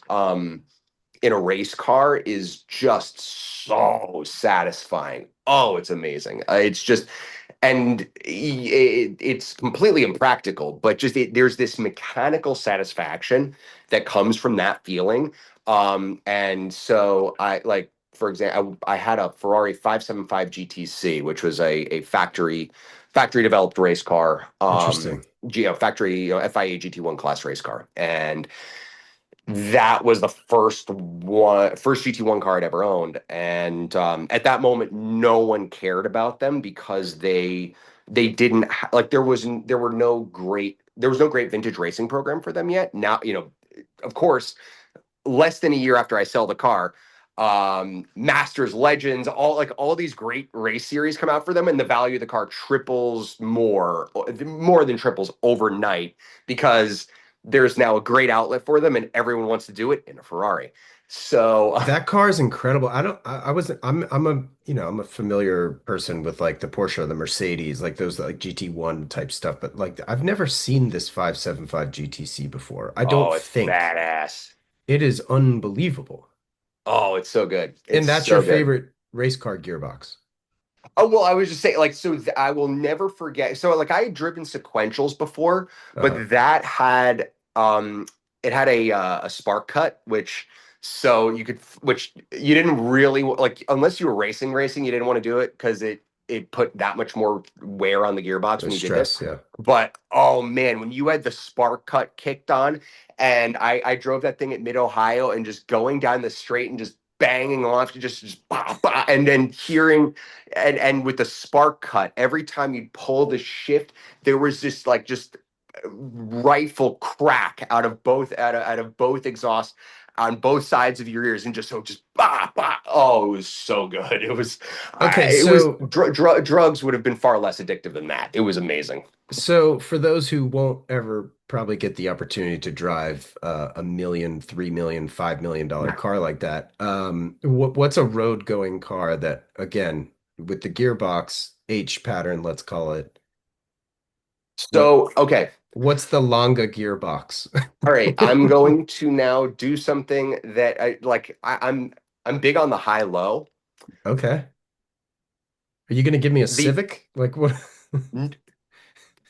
in a race car is just so satisfying. Oh, it's amazing. It's just, and it's completely impractical, but just there's this mechanical satisfaction that comes from that feeling. And so I like, for example, I had a Ferrari 575 GTC, which was a factory developed race car, Interesting. factory, FIA GT1 class race car, and that was the first GT1 car I'd ever owned. And at that moment, no one cared about them because they didn't like there was no great vintage racing program for them yet. Now, of course, less than a year after I sell the car, Masters, Legends, all these great race series come out for them, and the value of the car triples more than triples overnight because there's now a great outlet for them, and everyone wants to do it in a Ferrari. So, That car is incredible. I don't I wasn't I'm a I'm a familiar person with like the Porsche or the Mercedes, like those like GT1 type stuff, but like I've never seen this 575 GTC before. I don't oh, it's think. badass. It is unbelievable. Oh, it's so good. And It's that's your so good. favorite race car gearbox. Oh, well, I was just saying, like, I will never forget. So, like, I had driven sequentials before, Uh-huh. but that had it had a spark cut, so you could, which you didn't really like unless you were racing, you didn't want to do it because it put that much more wear on the gearbox The when you did this. stress, yeah. But oh man, when you had the spark cut kicked on, and I drove that thing at Mid Ohio and just going down the straight and just banging off, just bah, bah, and then hearing and with the spark cut, every time you'd pull the shift, there was this like just rifle crack out of both exhausts on both sides of your ears, and just bah, bah. Oh, it was so good. Okay, It was so drugs would have been far less addictive than that. It was amazing. for those who won't ever probably get the opportunity to drive a million, 3 million, $5 million car like that, what's a road going car that again with the gearbox H pattern, let's call it. What So, okay. what's the Longa gearbox? All right, I'm going to now do something that I like. I'm big on the high low. Okay. Are you going to give me a The Civic? Like what?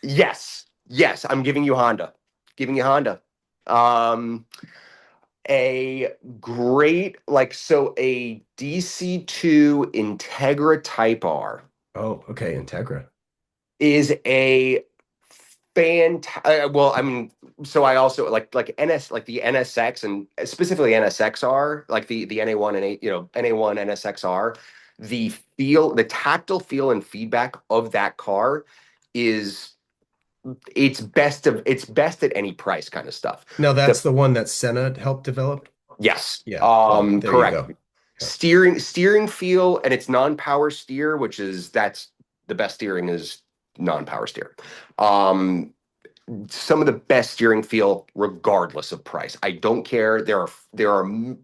Yes, yes, I'm giving you Honda. Giving you Honda. Um, a great a DC2 Integra Type R Oh, okay, Integra. is a fantastic. Well, I mean, so I also like the NSX and specifically NSXR, like the NA1 and NA1 NSXR. The tactile feel and feedback of that car is it's best at any price kind of stuff. Now The that's the one that Senna helped develop. Yes, Yeah. Well, there you correct. go. Yeah. Steering feel, and it's non-power steer, that's the best steering is non-power steer. Um, some of the best steering feel regardless of price. I don't care. There are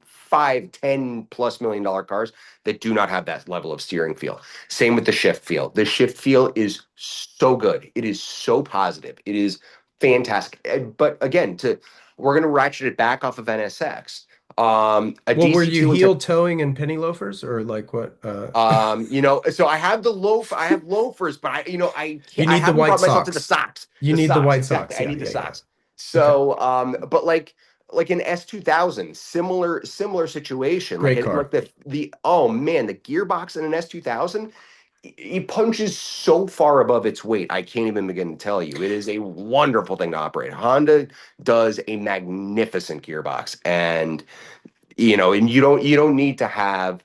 5, 10 plus million dollar cars that do not have that level of steering feel. Same with the shift feel. The shift feel is so good. It is so positive. It is fantastic. But again, to we're gonna ratchet it back off of NSX. A Well, were you DC2 and heel toeing and penny loafers or like what? so I have loafers, but I You I need the haven't white brought myself to the socks. socks. You The need the socks, white exactly. socks. I Yeah, need the yeah, yeah. socks. Okay. So, but like an S2000, similar situation. Great Like car. the oh man, the gearbox in an S2000, it punches so far above its weight. I can't even begin to tell you. It is a wonderful thing to operate. Honda does a magnificent gearbox, and and you don't need to have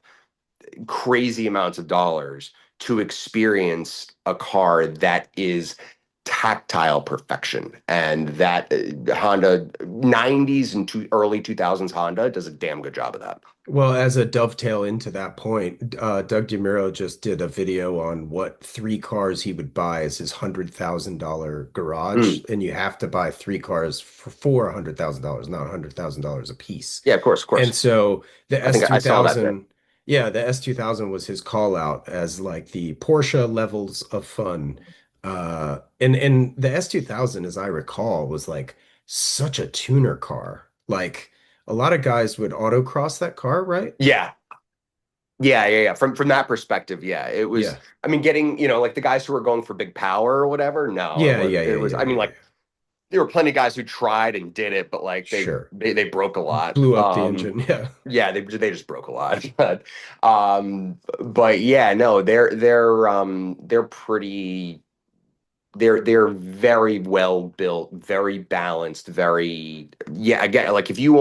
crazy amounts of dollars to experience a car that is tactile perfection. And that Honda 90s and early 2000s Honda does a damn good job of that. Well, as a dovetail into that point, Doug DeMuro just did a video on what three cars he would buy as his $100,000 garage, Mm. and you have to buy three cars for $100,000, not $100,000 a piece. Yeah, of course, of And course. so the I think I saw that bit. S2000, yeah, the S2000 was his call out as like the Porsche levels of fun. And the S2000, as I recall, was like such a tuner car. Like a lot of guys would autocross that car, right? Yeah. Yeah. From that perspective, yeah. It was, Yeah. I mean, getting, like the guys who were going for big power or whatever, no, Yeah, yeah, it yeah, was, yeah, I yeah, mean, yeah. like there were plenty of guys who tried and did it, but like they Sure. they, they broke a lot. Blew up the engine. Yeah. Yeah, they just broke a lot. But yeah, no, they're pretty they're very well built, very balanced, very yeah, again, like if you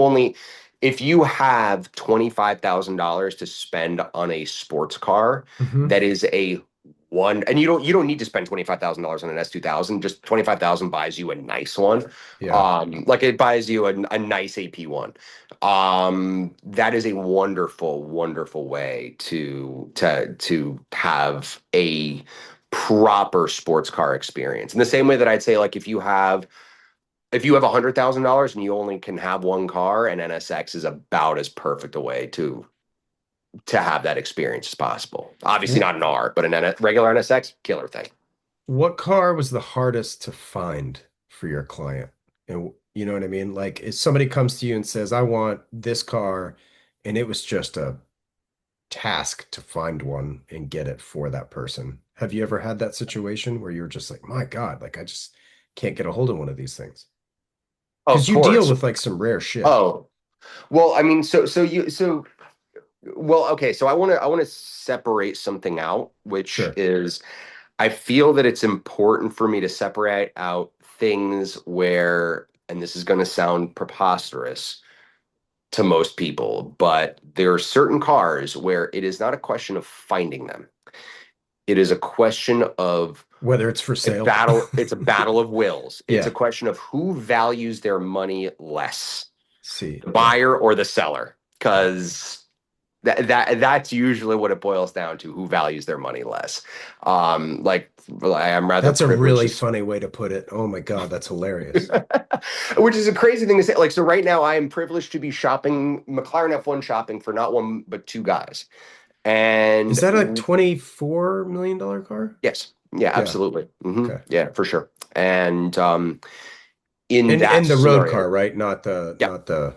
have $25,000 to spend on a sports car, Hmm. that is a one, and you don't need to spend $25,000 on an S2000. Just 25,000 buys you a nice one. Yeah. Like it buys you a nice AP1. That is a wonderful, wonderful way to have a proper sports car experience. In the same way that I'd say, like, if you have $100,000 and you only can have one car, an NSX is about as perfect a way to have that experience as possible. Obviously Wh- not an R, but regular NSX, killer thing. What car was the hardest to find for your client? And you know what I mean? Like if somebody comes to you and says, I want this car, and it was just a task to find one and get it for that person. Have you ever had that situation where you're just like, my God, like I just can't get a hold of one of these things? Of Because you deal course. with like some rare shit. Oh, well, I mean, well, okay, so I want to separate something out, which Sure. is I feel that it's important for me to separate out things where, and this is going to sound preposterous to most people, but there are certain cars where it is not a question of finding them. It is a question of Whether it's for a sale. battle. It's a battle of wills. It's a Yeah. question of who values their money less, See. the Yeah. buyer or the seller, Yeah. because that's usually what it boils down to, who values their money less. Like I'm rather That's a really privileged, funny way to put it. Oh my God, that's hilarious. which is a crazy thing to say. Like, so right now I am privileged to be shopping McLaren F1 shopping for not one but two guys. Is And that a $24 million car? yes, yeah, Yeah. absolutely. Okay. Yeah, for sure. And in that And the road scenario, car, right? Not the yeah. not the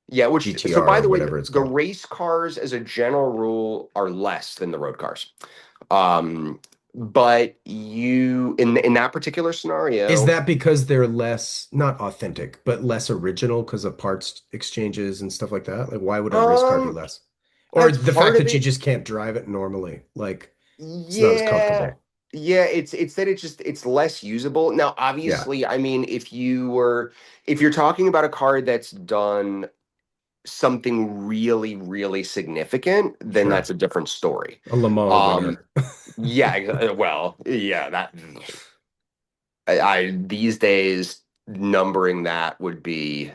Yeah, which so GTR by or the way, whatever it's the called. race cars as a general rule are less than the road cars. Um, but in that particular Is scenario, that because they're less, not authentic, but less original because of parts exchanges and stuff like that? Like, why would a race car be um, less? Or that's the part fact of that you it. just can't drive it normally, like it's not as Yeah. comfortable. Yeah, it's that it's less usable. Now, Yeah, obviously, I mean, if you're talking about a car that's done something really, really significant, then that's sure. a different story. A Le Mans Um, winner. yeah, well, yeah, that I these days numbering that would be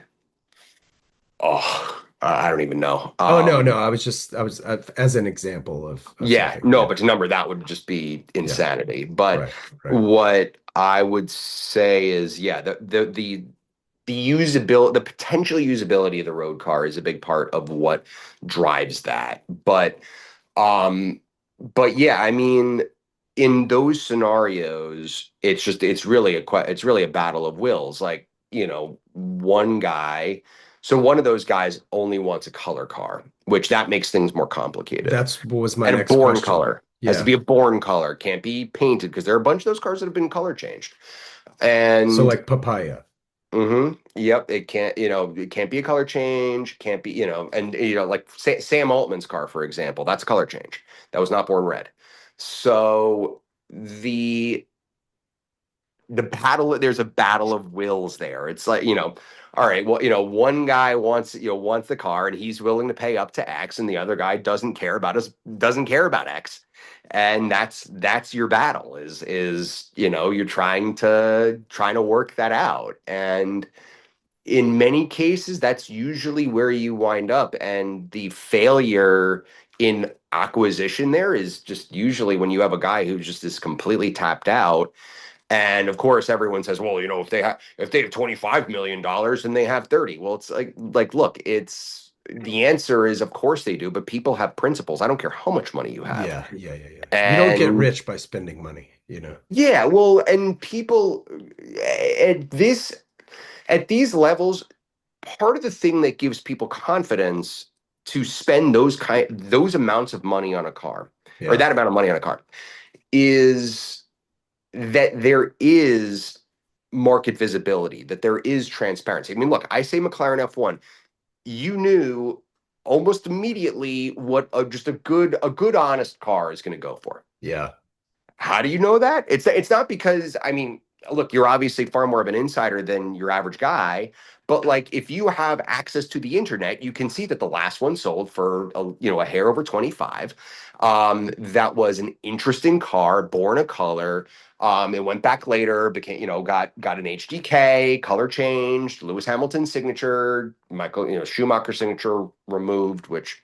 oh. I don't even know. Oh no, no, I was as an example of Yeah, something. no, Yeah. but to number that would just be Yeah. insanity. But Right. Right. what I would say is, yeah, the usability, the potential usability of the road car is a big part of what drives that. Um, but yeah, I mean, in those scenarios, it's really a battle of wills. Like, one guy, so one of those guys only wants a color car, which that makes things more complicated. That's what was my And a next born question. color has to Yeah. be a born color, can't be painted because there are a bunch of those cars that have been color changed. So And like papaya. yep, it can't be a color change, can't be, and like Sam Altman's car, for example, that's a color change. That was not born red. So the there's a battle of wills there. It's like, all right, well, one guy wants the car and he's willing to pay up to X, and the other guy doesn't care about X. And that's your battle is you're trying to work that out. And in many cases, that's usually where you wind up. And the failure in acquisition there is just usually when you have a guy who just is completely tapped out. And of course, everyone says, well, if they have $25 million and they have 30. Well, it's look, it's the answer is of course they do, but people have principles. I don't care how much money you have. Yeah. Yeah. Yeah. Yeah. You don't get And rich by spending money. yeah, well, and people at this at these levels, part of the thing that gives people confidence to spend those amounts of money on a car, or Yeah. that amount of money on a car, is that there is market visibility, that there is transparency. I mean, look, I say McLaren F1, you knew almost immediately what just a good honest car is going to go for. Yeah. How do you know that? It's not because, I mean, look, you're obviously far more of an insider than your average guy, but like if you have access to the internet, you can see that the last one sold for a hair over 25. That was an interesting car, born a color. It went back later, became, got an HDK, color changed, Lewis Hamilton signature, Schumacher signature removed, which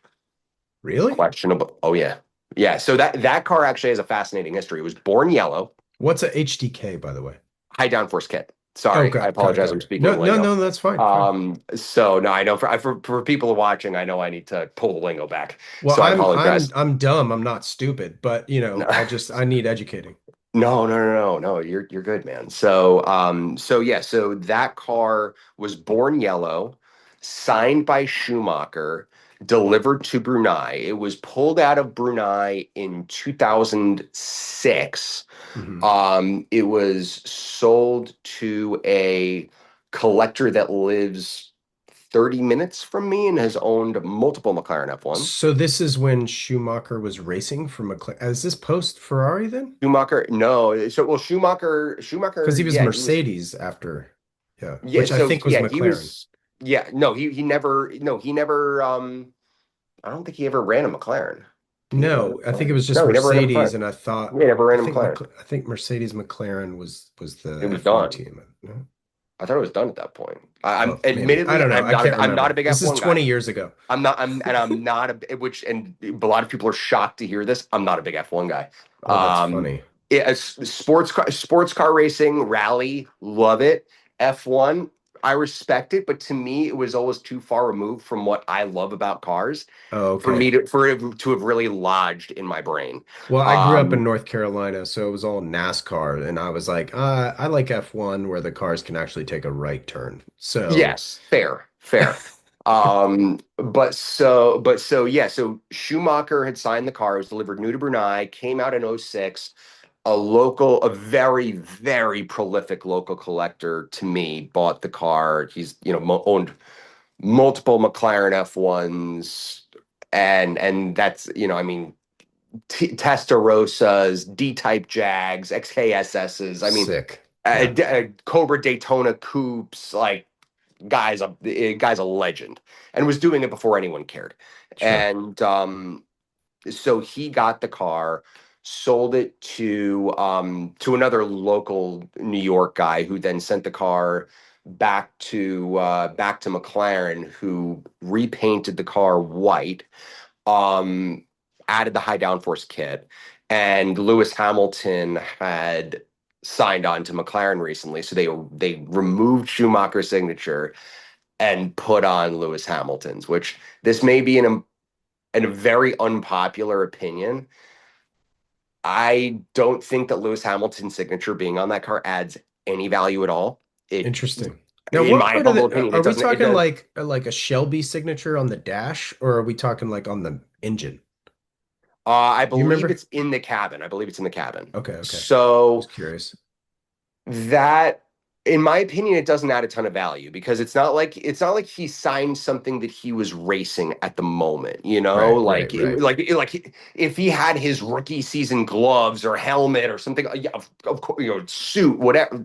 Really? questionable. Oh yeah. Yeah, so that car actually has a fascinating history. It was born yellow, What's a HDK, by the way? high downforce kit. Oh, Sorry, I got apologize. I'm it. speaking No, no, lingo. no, that's fine. Fine. So no, I know for people watching, I know I need to pull the lingo back. Well, So I I'm apologize. I'm dumb. I'm not stupid, but No, I need educating. no, no, no, no, no. You're good, man. So yeah, so that car was born yellow, signed by Schumacher, delivered to Brunei. It was pulled out of Brunei in 2006. Hmm. It was sold to a collector that lives 30 minutes from me and has owned multiple McLaren F1s. So this is when Schumacher was racing for McLaren. Is this post Ferrari then? Schumacher, no. So, well, Schumacher, Because he was yeah, he was, Mercedes after, yeah, yeah. which I So, think was yeah, he McLaren. was, yeah, no, he never, no, he never, I don't think he ever ran a McLaren. Did he ever run a No, I think it McLaren? was just No, he never ran a Mercedes, McLaren. and He never ran a McLaren. I think Mercedes McLaren was It the was F1 done. team. No? I thought it was done at that point. I'm Oh, maybe. I admittedly, don't know. I can't I'm not a remember. big This is F1 guy. 20 years ago. I'm not a lot of people are shocked to hear this. I'm not a big F1 guy. Oh, that's Um, funny. sports car racing, rally, love it. F1, I respect it, but to me, it was always too far removed from what I love about cars Oh, for okay. it to have really lodged in my brain. Well, I grew up in Um, North Carolina, so it was all NASCAR, and I was like, I like F1 where the cars can actually take a right turn. So, Yes, fair, fair. But so yeah, so Schumacher had signed the car, it was delivered new to Brunei, came out in '06. A very, very prolific local collector to me bought the car. He's, owned multiple McLaren F1s, and that's, I mean, Testarossas, D-type Jags, XKSSs. I mean, sick. Yeah, Cobra Daytona coupes, like guy's a legend and was doing it before anyone cared. sure. And so he got the car, sold it to another local New York guy who then sent the car. back to McLaren, who repainted the car white, um, added the high downforce kit, and Lewis Hamilton had signed on to McLaren recently, so they removed Schumacher's signature and put on Lewis Hamilton's, which this may be in a very unpopular opinion. I don't think that Lewis Hamilton's signature being on that car adds any value at all. It, Interesting. Now, in what my part of humble the opinion, are it we doesn't. It talking does. like a Shelby signature on the dash, or are we talking like on the engine? I Do you believe remember? it's in the cabin. I believe it's in the cabin. Okay, okay. So Just curious. that, in my opinion, it doesn't add a ton of value because it's not like he signed something that he was racing at the moment, you know, Right, right, right. like if he had his rookie season gloves or helmet or something, yeah, of course, suit, whatever,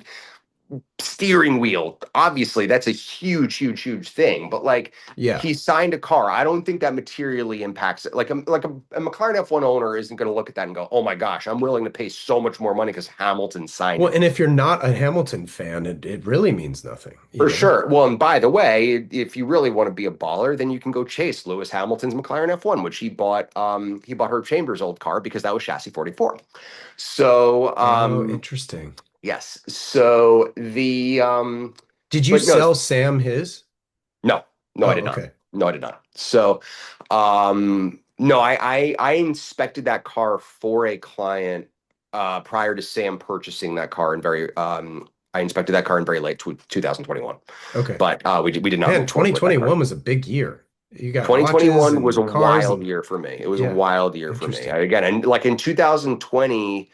steering wheel. Obviously, that's a huge, huge, huge thing. But like Yeah. he signed a car. I don't think that materially impacts it. Like a McLaren F1 owner isn't going to look at that and go, "Oh my gosh, I'm willing to pay so much more money because Hamilton signed Well, it." and if you're not a Hamilton fan, it really means nothing, you For know? sure. Well, and by the way, if you really want to be a baller, then you can go chase Lewis Hamilton's McLaren F1, which he bought. He bought Herb Chambers' old car because that was chassis 44. So, Oh, interesting. yes. So Did you but no, sell Sam his? no, no, I Oh, did not. okay. No, I did not. So, no, I inspected that car for a client prior to Sam purchasing that car in very I inspected that car in very late 2021. Okay. But we did not Man, move forward with that car. 2021 was a big year. You got watches 2021 was a and cars wild and year for me. It was a yeah, wild year for me. interesting. Again, and like in 2020,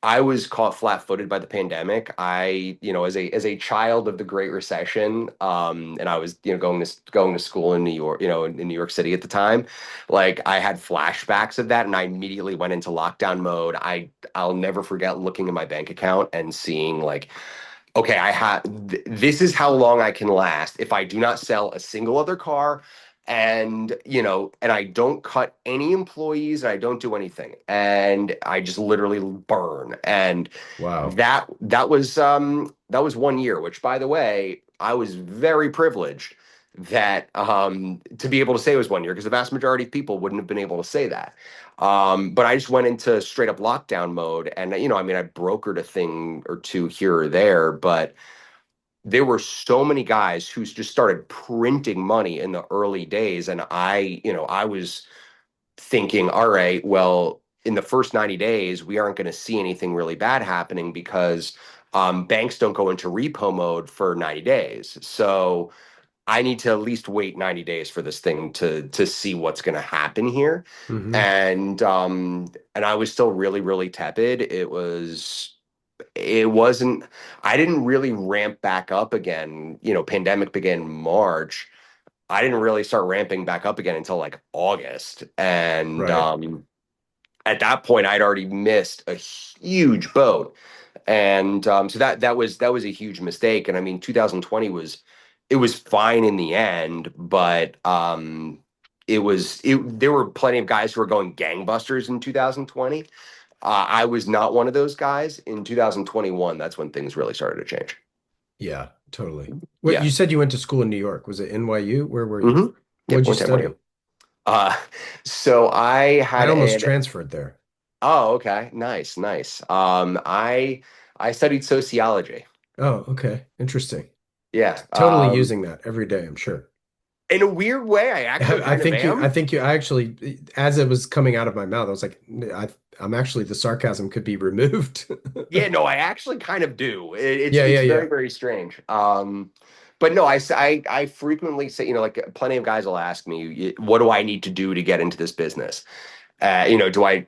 I was caught flat-footed by the pandemic. As a child of the Great Recession, and I was, going to school in New York, in New York City at the time. Like I had flashbacks of that, and I immediately went into lockdown mode. I'll never forget looking at my bank account and seeing like, okay, this is how long I can last if I do not sell a single other car, and I don't cut any employees and I don't do anything, and I just literally burn. And Wow. that was 1 year, which, by the way, I was very privileged that to be able to say it was 1 year, because the vast majority of people wouldn't have been able to say that. But I just went into straight up lockdown mode, and I mean, I brokered a thing or two here or there, but there were so many guys who just started printing money in the early days, and I was thinking, all right, well, in the first 90 days, we aren't going to see anything really bad happening because banks don't go into repo mode for 90 days. So I need to at least wait 90 days for this thing to see what's going to happen here. Hmm. And I was still really, really tepid. It wasn't, I didn't really ramp back up again. Pandemic began in March. I didn't really start ramping back up again until like August. And Right. at that point, I'd already missed a huge boat. And so that was a huge mistake. And I mean, 2020 it was fine in the end, but there were plenty of guys who were going gangbusters in 2020. I was not one of those guys. In 2021, that's when things really started to change. Yeah, totally. What Yeah. you said you went to school in New York. Was it NYU? Where were you? hmm What'd Yep. you Went to study? NYU. Uh, so I I had almost an transferred there. Oh, okay. Nice, nice. I studied sociology. Oh, okay. Interesting. Yeah. Totally using that every day, I'm sure. In a weird way, I actually I kind of think you, I am. think you, I actually, as it was coming out of my mouth, I was like, I'm actually, the sarcasm could be removed. Yeah, no, I actually kind of do. It's Yeah, yeah, it's yeah. very, very strange. But no, I frequently say, like plenty of guys will ask me, what do I need to do to get into this business? Do I,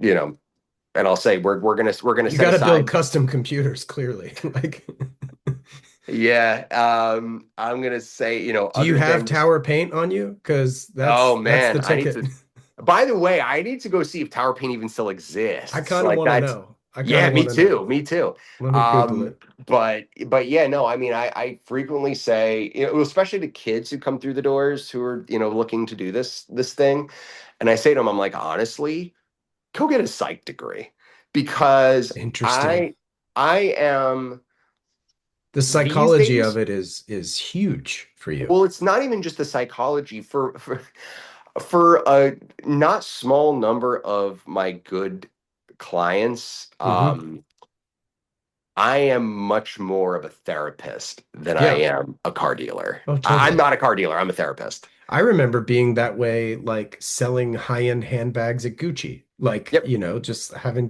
and I'll say we're gonna You set got to build aside. custom computers, clearly. Like, Yeah, I'm gonna say, do you other have than just, tower paint on you? Because oh that's the man, I need ticket. to. By the way, I need to go see if Tower Paint even still I exists. kind of Like want to that's, know. I kind yeah, of me want to know. too, me too. Let me Google Um, it. but yeah, no, I mean, I frequently say, especially to kids who come through the doors who are, looking to do this thing, and I say to them, I'm like, honestly, go get a psych degree, because Interesting. I am. The these psychology of days, it is huge for you. well, it's not even just the psychology for a not small number of my good clients. Hmm. I am much more of a therapist than I Yeah. am a car dealer. Oh, I'm totally. not a car dealer. I'm a therapist. I remember being that way, like selling high-end handbags at Gucci. Like, Yep. just having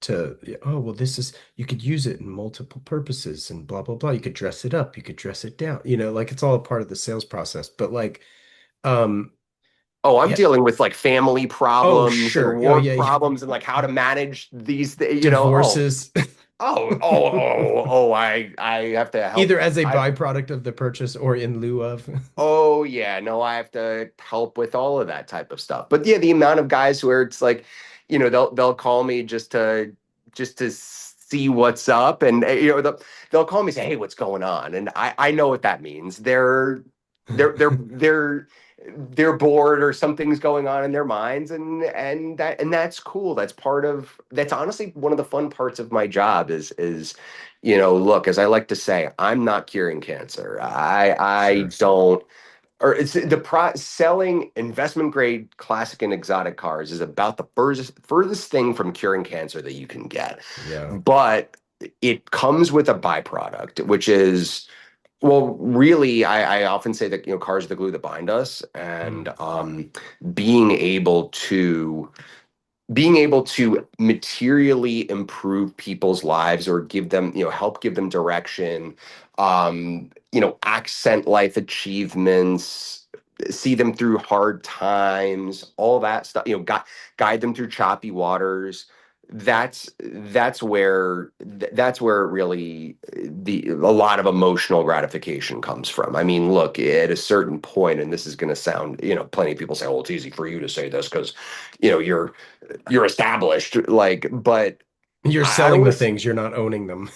oh, well, this is, you could use it in multiple purposes and blah, blah, blah. You could dress it up, you could dress it down, like it's all a part of the sales process. But like, um, Oh, I'm yeah, dealing with like family oh, problems and sure. Oh, work yeah, problems and like how to manage these things, divorces, I have to help. either as a byproduct of the purchase or in lieu of. Oh yeah, no, I have to help with all of that type of stuff. But yeah, the amount of guys where it's like, they'll call me just to see what's up, and they'll call me and say, "Hey, what's going on?" And I know what that means. They're they're they're they're bored or something's going on in their minds, and that's cool. That's honestly one of the fun parts of my job is look, as I like to say, I'm not curing cancer. I Sure. don't, or it's selling investment grade classic and exotic cars is about the furthest thing from curing cancer that you can get. Yeah. But it comes with a byproduct, which is, well, really, I often say that cars are the glue that bind us, and Mm. being able to being able to materially improve people's lives or give them, help give them direction, accent life achievements, see them through hard times, all that stuff, guide them through choppy waters. That's where really a lot of emotional gratification comes from. I mean, look, at a certain point, and this is going to sound, plenty of people say, "Oh, it's easy for you to say this because, you're established." Like, but You're I don't selling the want to. things, you're not owning them.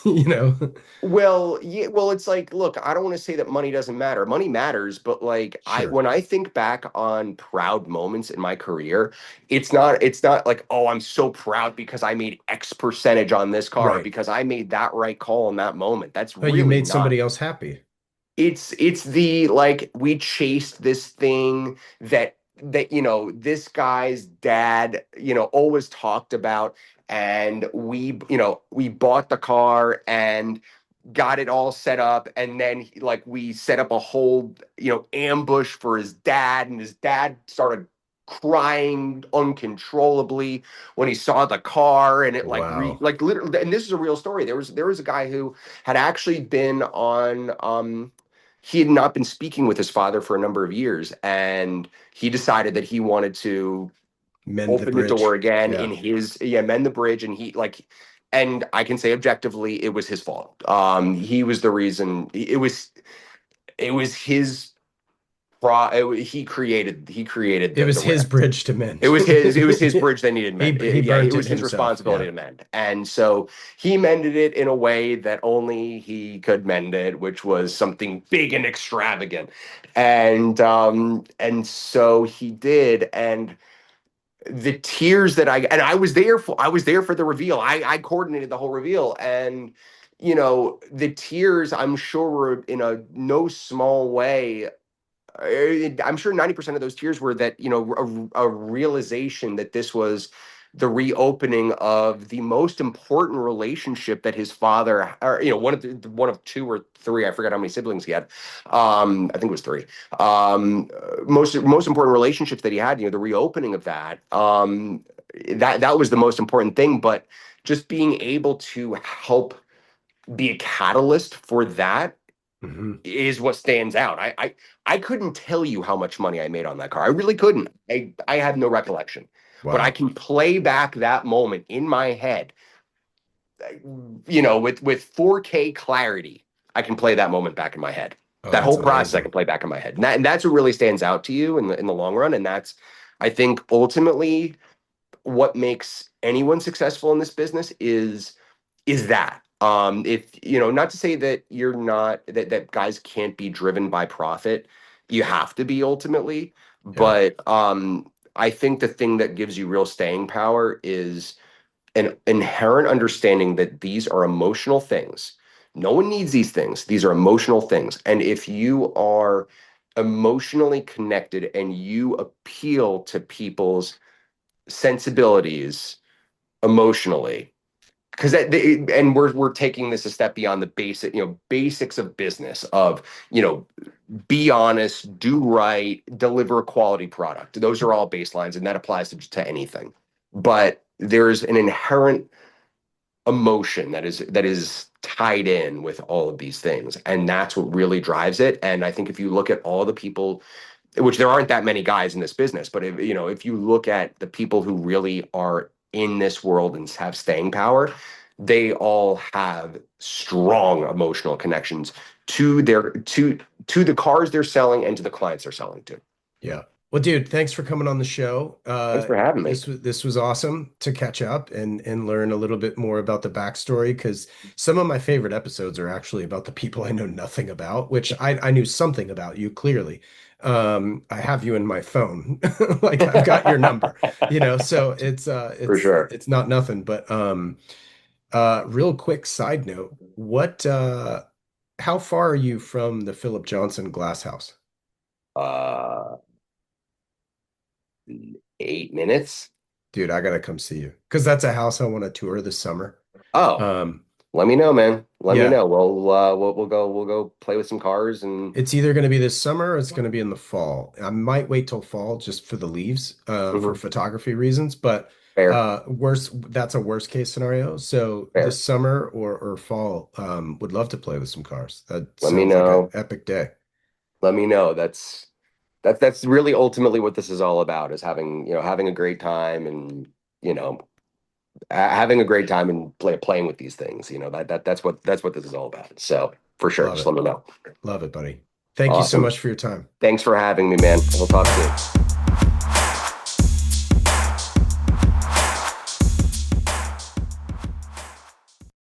Well, yeah, well, it's like, look, I don't want to say that money doesn't matter. Money matters, but like Sure. when I think back on proud moments in my career, it's not like, oh, I'm so proud because I made X percentage on this car Right. because I made that right call in that moment. That's Oh, you really made not. somebody else happy. It's the, like, we chased this thing that this guy's dad always talked about, and we bought the car and got it all set up, and then like we set up a whole ambush for his dad, and his dad started crying uncontrollably when he saw the car, and it Wow. like literally, and this is a real story. There was a guy who had actually been on he had not been speaking with his father for a number of years, and he decided that he wanted to Mend the open the door bridge. again Yeah. in his, yeah, mend the bridge. And and I can say objectively, it was his fault. He was the reason. It was his he created It the was his rift. bridge to It mend. was his bridge that needed He mend. he Yeah, it burnt it was his himself. responsibility Yeah. to mend. And so he mended it in a way that only he could mend it, which was something big and extravagant. And so he did. And the tears that I was there for the reveal. I coordinated the whole reveal. And the tears, I'm sure, were in a no small way, I'm sure 90% of those tears were that, a realization that this was the reopening of the most important relationship that his father, or one of two or three, I forgot how many siblings he had. I think it was three. Most important relationships that he had, the reopening of that. That was the most important thing. But just being able to help be a catalyst for that Hmm. is what stands out. I couldn't tell you how much money I made on that car. I really couldn't. I have no recollection. But I Wow. can play back that moment in my head, with 4K clarity. I can play that moment back in my head. Oh, That that's whole process I amazing. can play back in my head. And that's what really stands out to you in the long run. And that's, I think, ultimately what makes anyone successful in this business is that, if not to say that you're not, that guys can't be driven by profit. You have to be, ultimately. Yeah. But I think the thing that gives you real staying power is an inherent understanding that these are emotional things. No one needs these things. These are emotional things. And if you are emotionally connected and you appeal to people's sensibilities emotionally, because and we're taking this a step beyond the basic, basics of business of, be honest, do right, deliver a quality product. Those are all baselines, and that applies to anything. But there's an inherent emotion that is tied in with all of these things, and that's what really drives it. And I think if you look at all the people, which there aren't that many guys in this business, but if you look at the people who really are in this world and have staying power, they all have strong emotional connections to to the cars they're selling and to the clients they're selling to. Yeah. Well, dude, thanks for coming on the show. Thanks for having me. This was awesome to catch up and learn a little bit more about the backstory because some of my favorite episodes are actually about the people I know nothing about, which I knew something about you clearly. I have you in my phone, like I've got your number, so it's For it's sure. it's not nothing. But real quick side note, how far are you from the Philip Johnson Glass House? Uh, 8 minutes. Dude, I gotta come see you because that's a house I want to tour this summer. Oh, Um, let me know, man. Let me yeah, know. We'll go play with some cars and it's either going to be this summer or it's going to be in the fall. I might wait till fall just for the leaves, for Mhm. photography reasons, but Fair, that's a worst case scenario. So fair. this summer or fall, would love to play with some cars. That Let me sounds like an know. epic day. Let me know. That's really ultimately what this is all about, is having a great time, and you know having a great time and playing with these things. That's what this is all about. So for sure, Love just let it. me know. Love it, buddy. Thank you so Awesome. much for your time. Thanks for having me, man. We'll talk soon.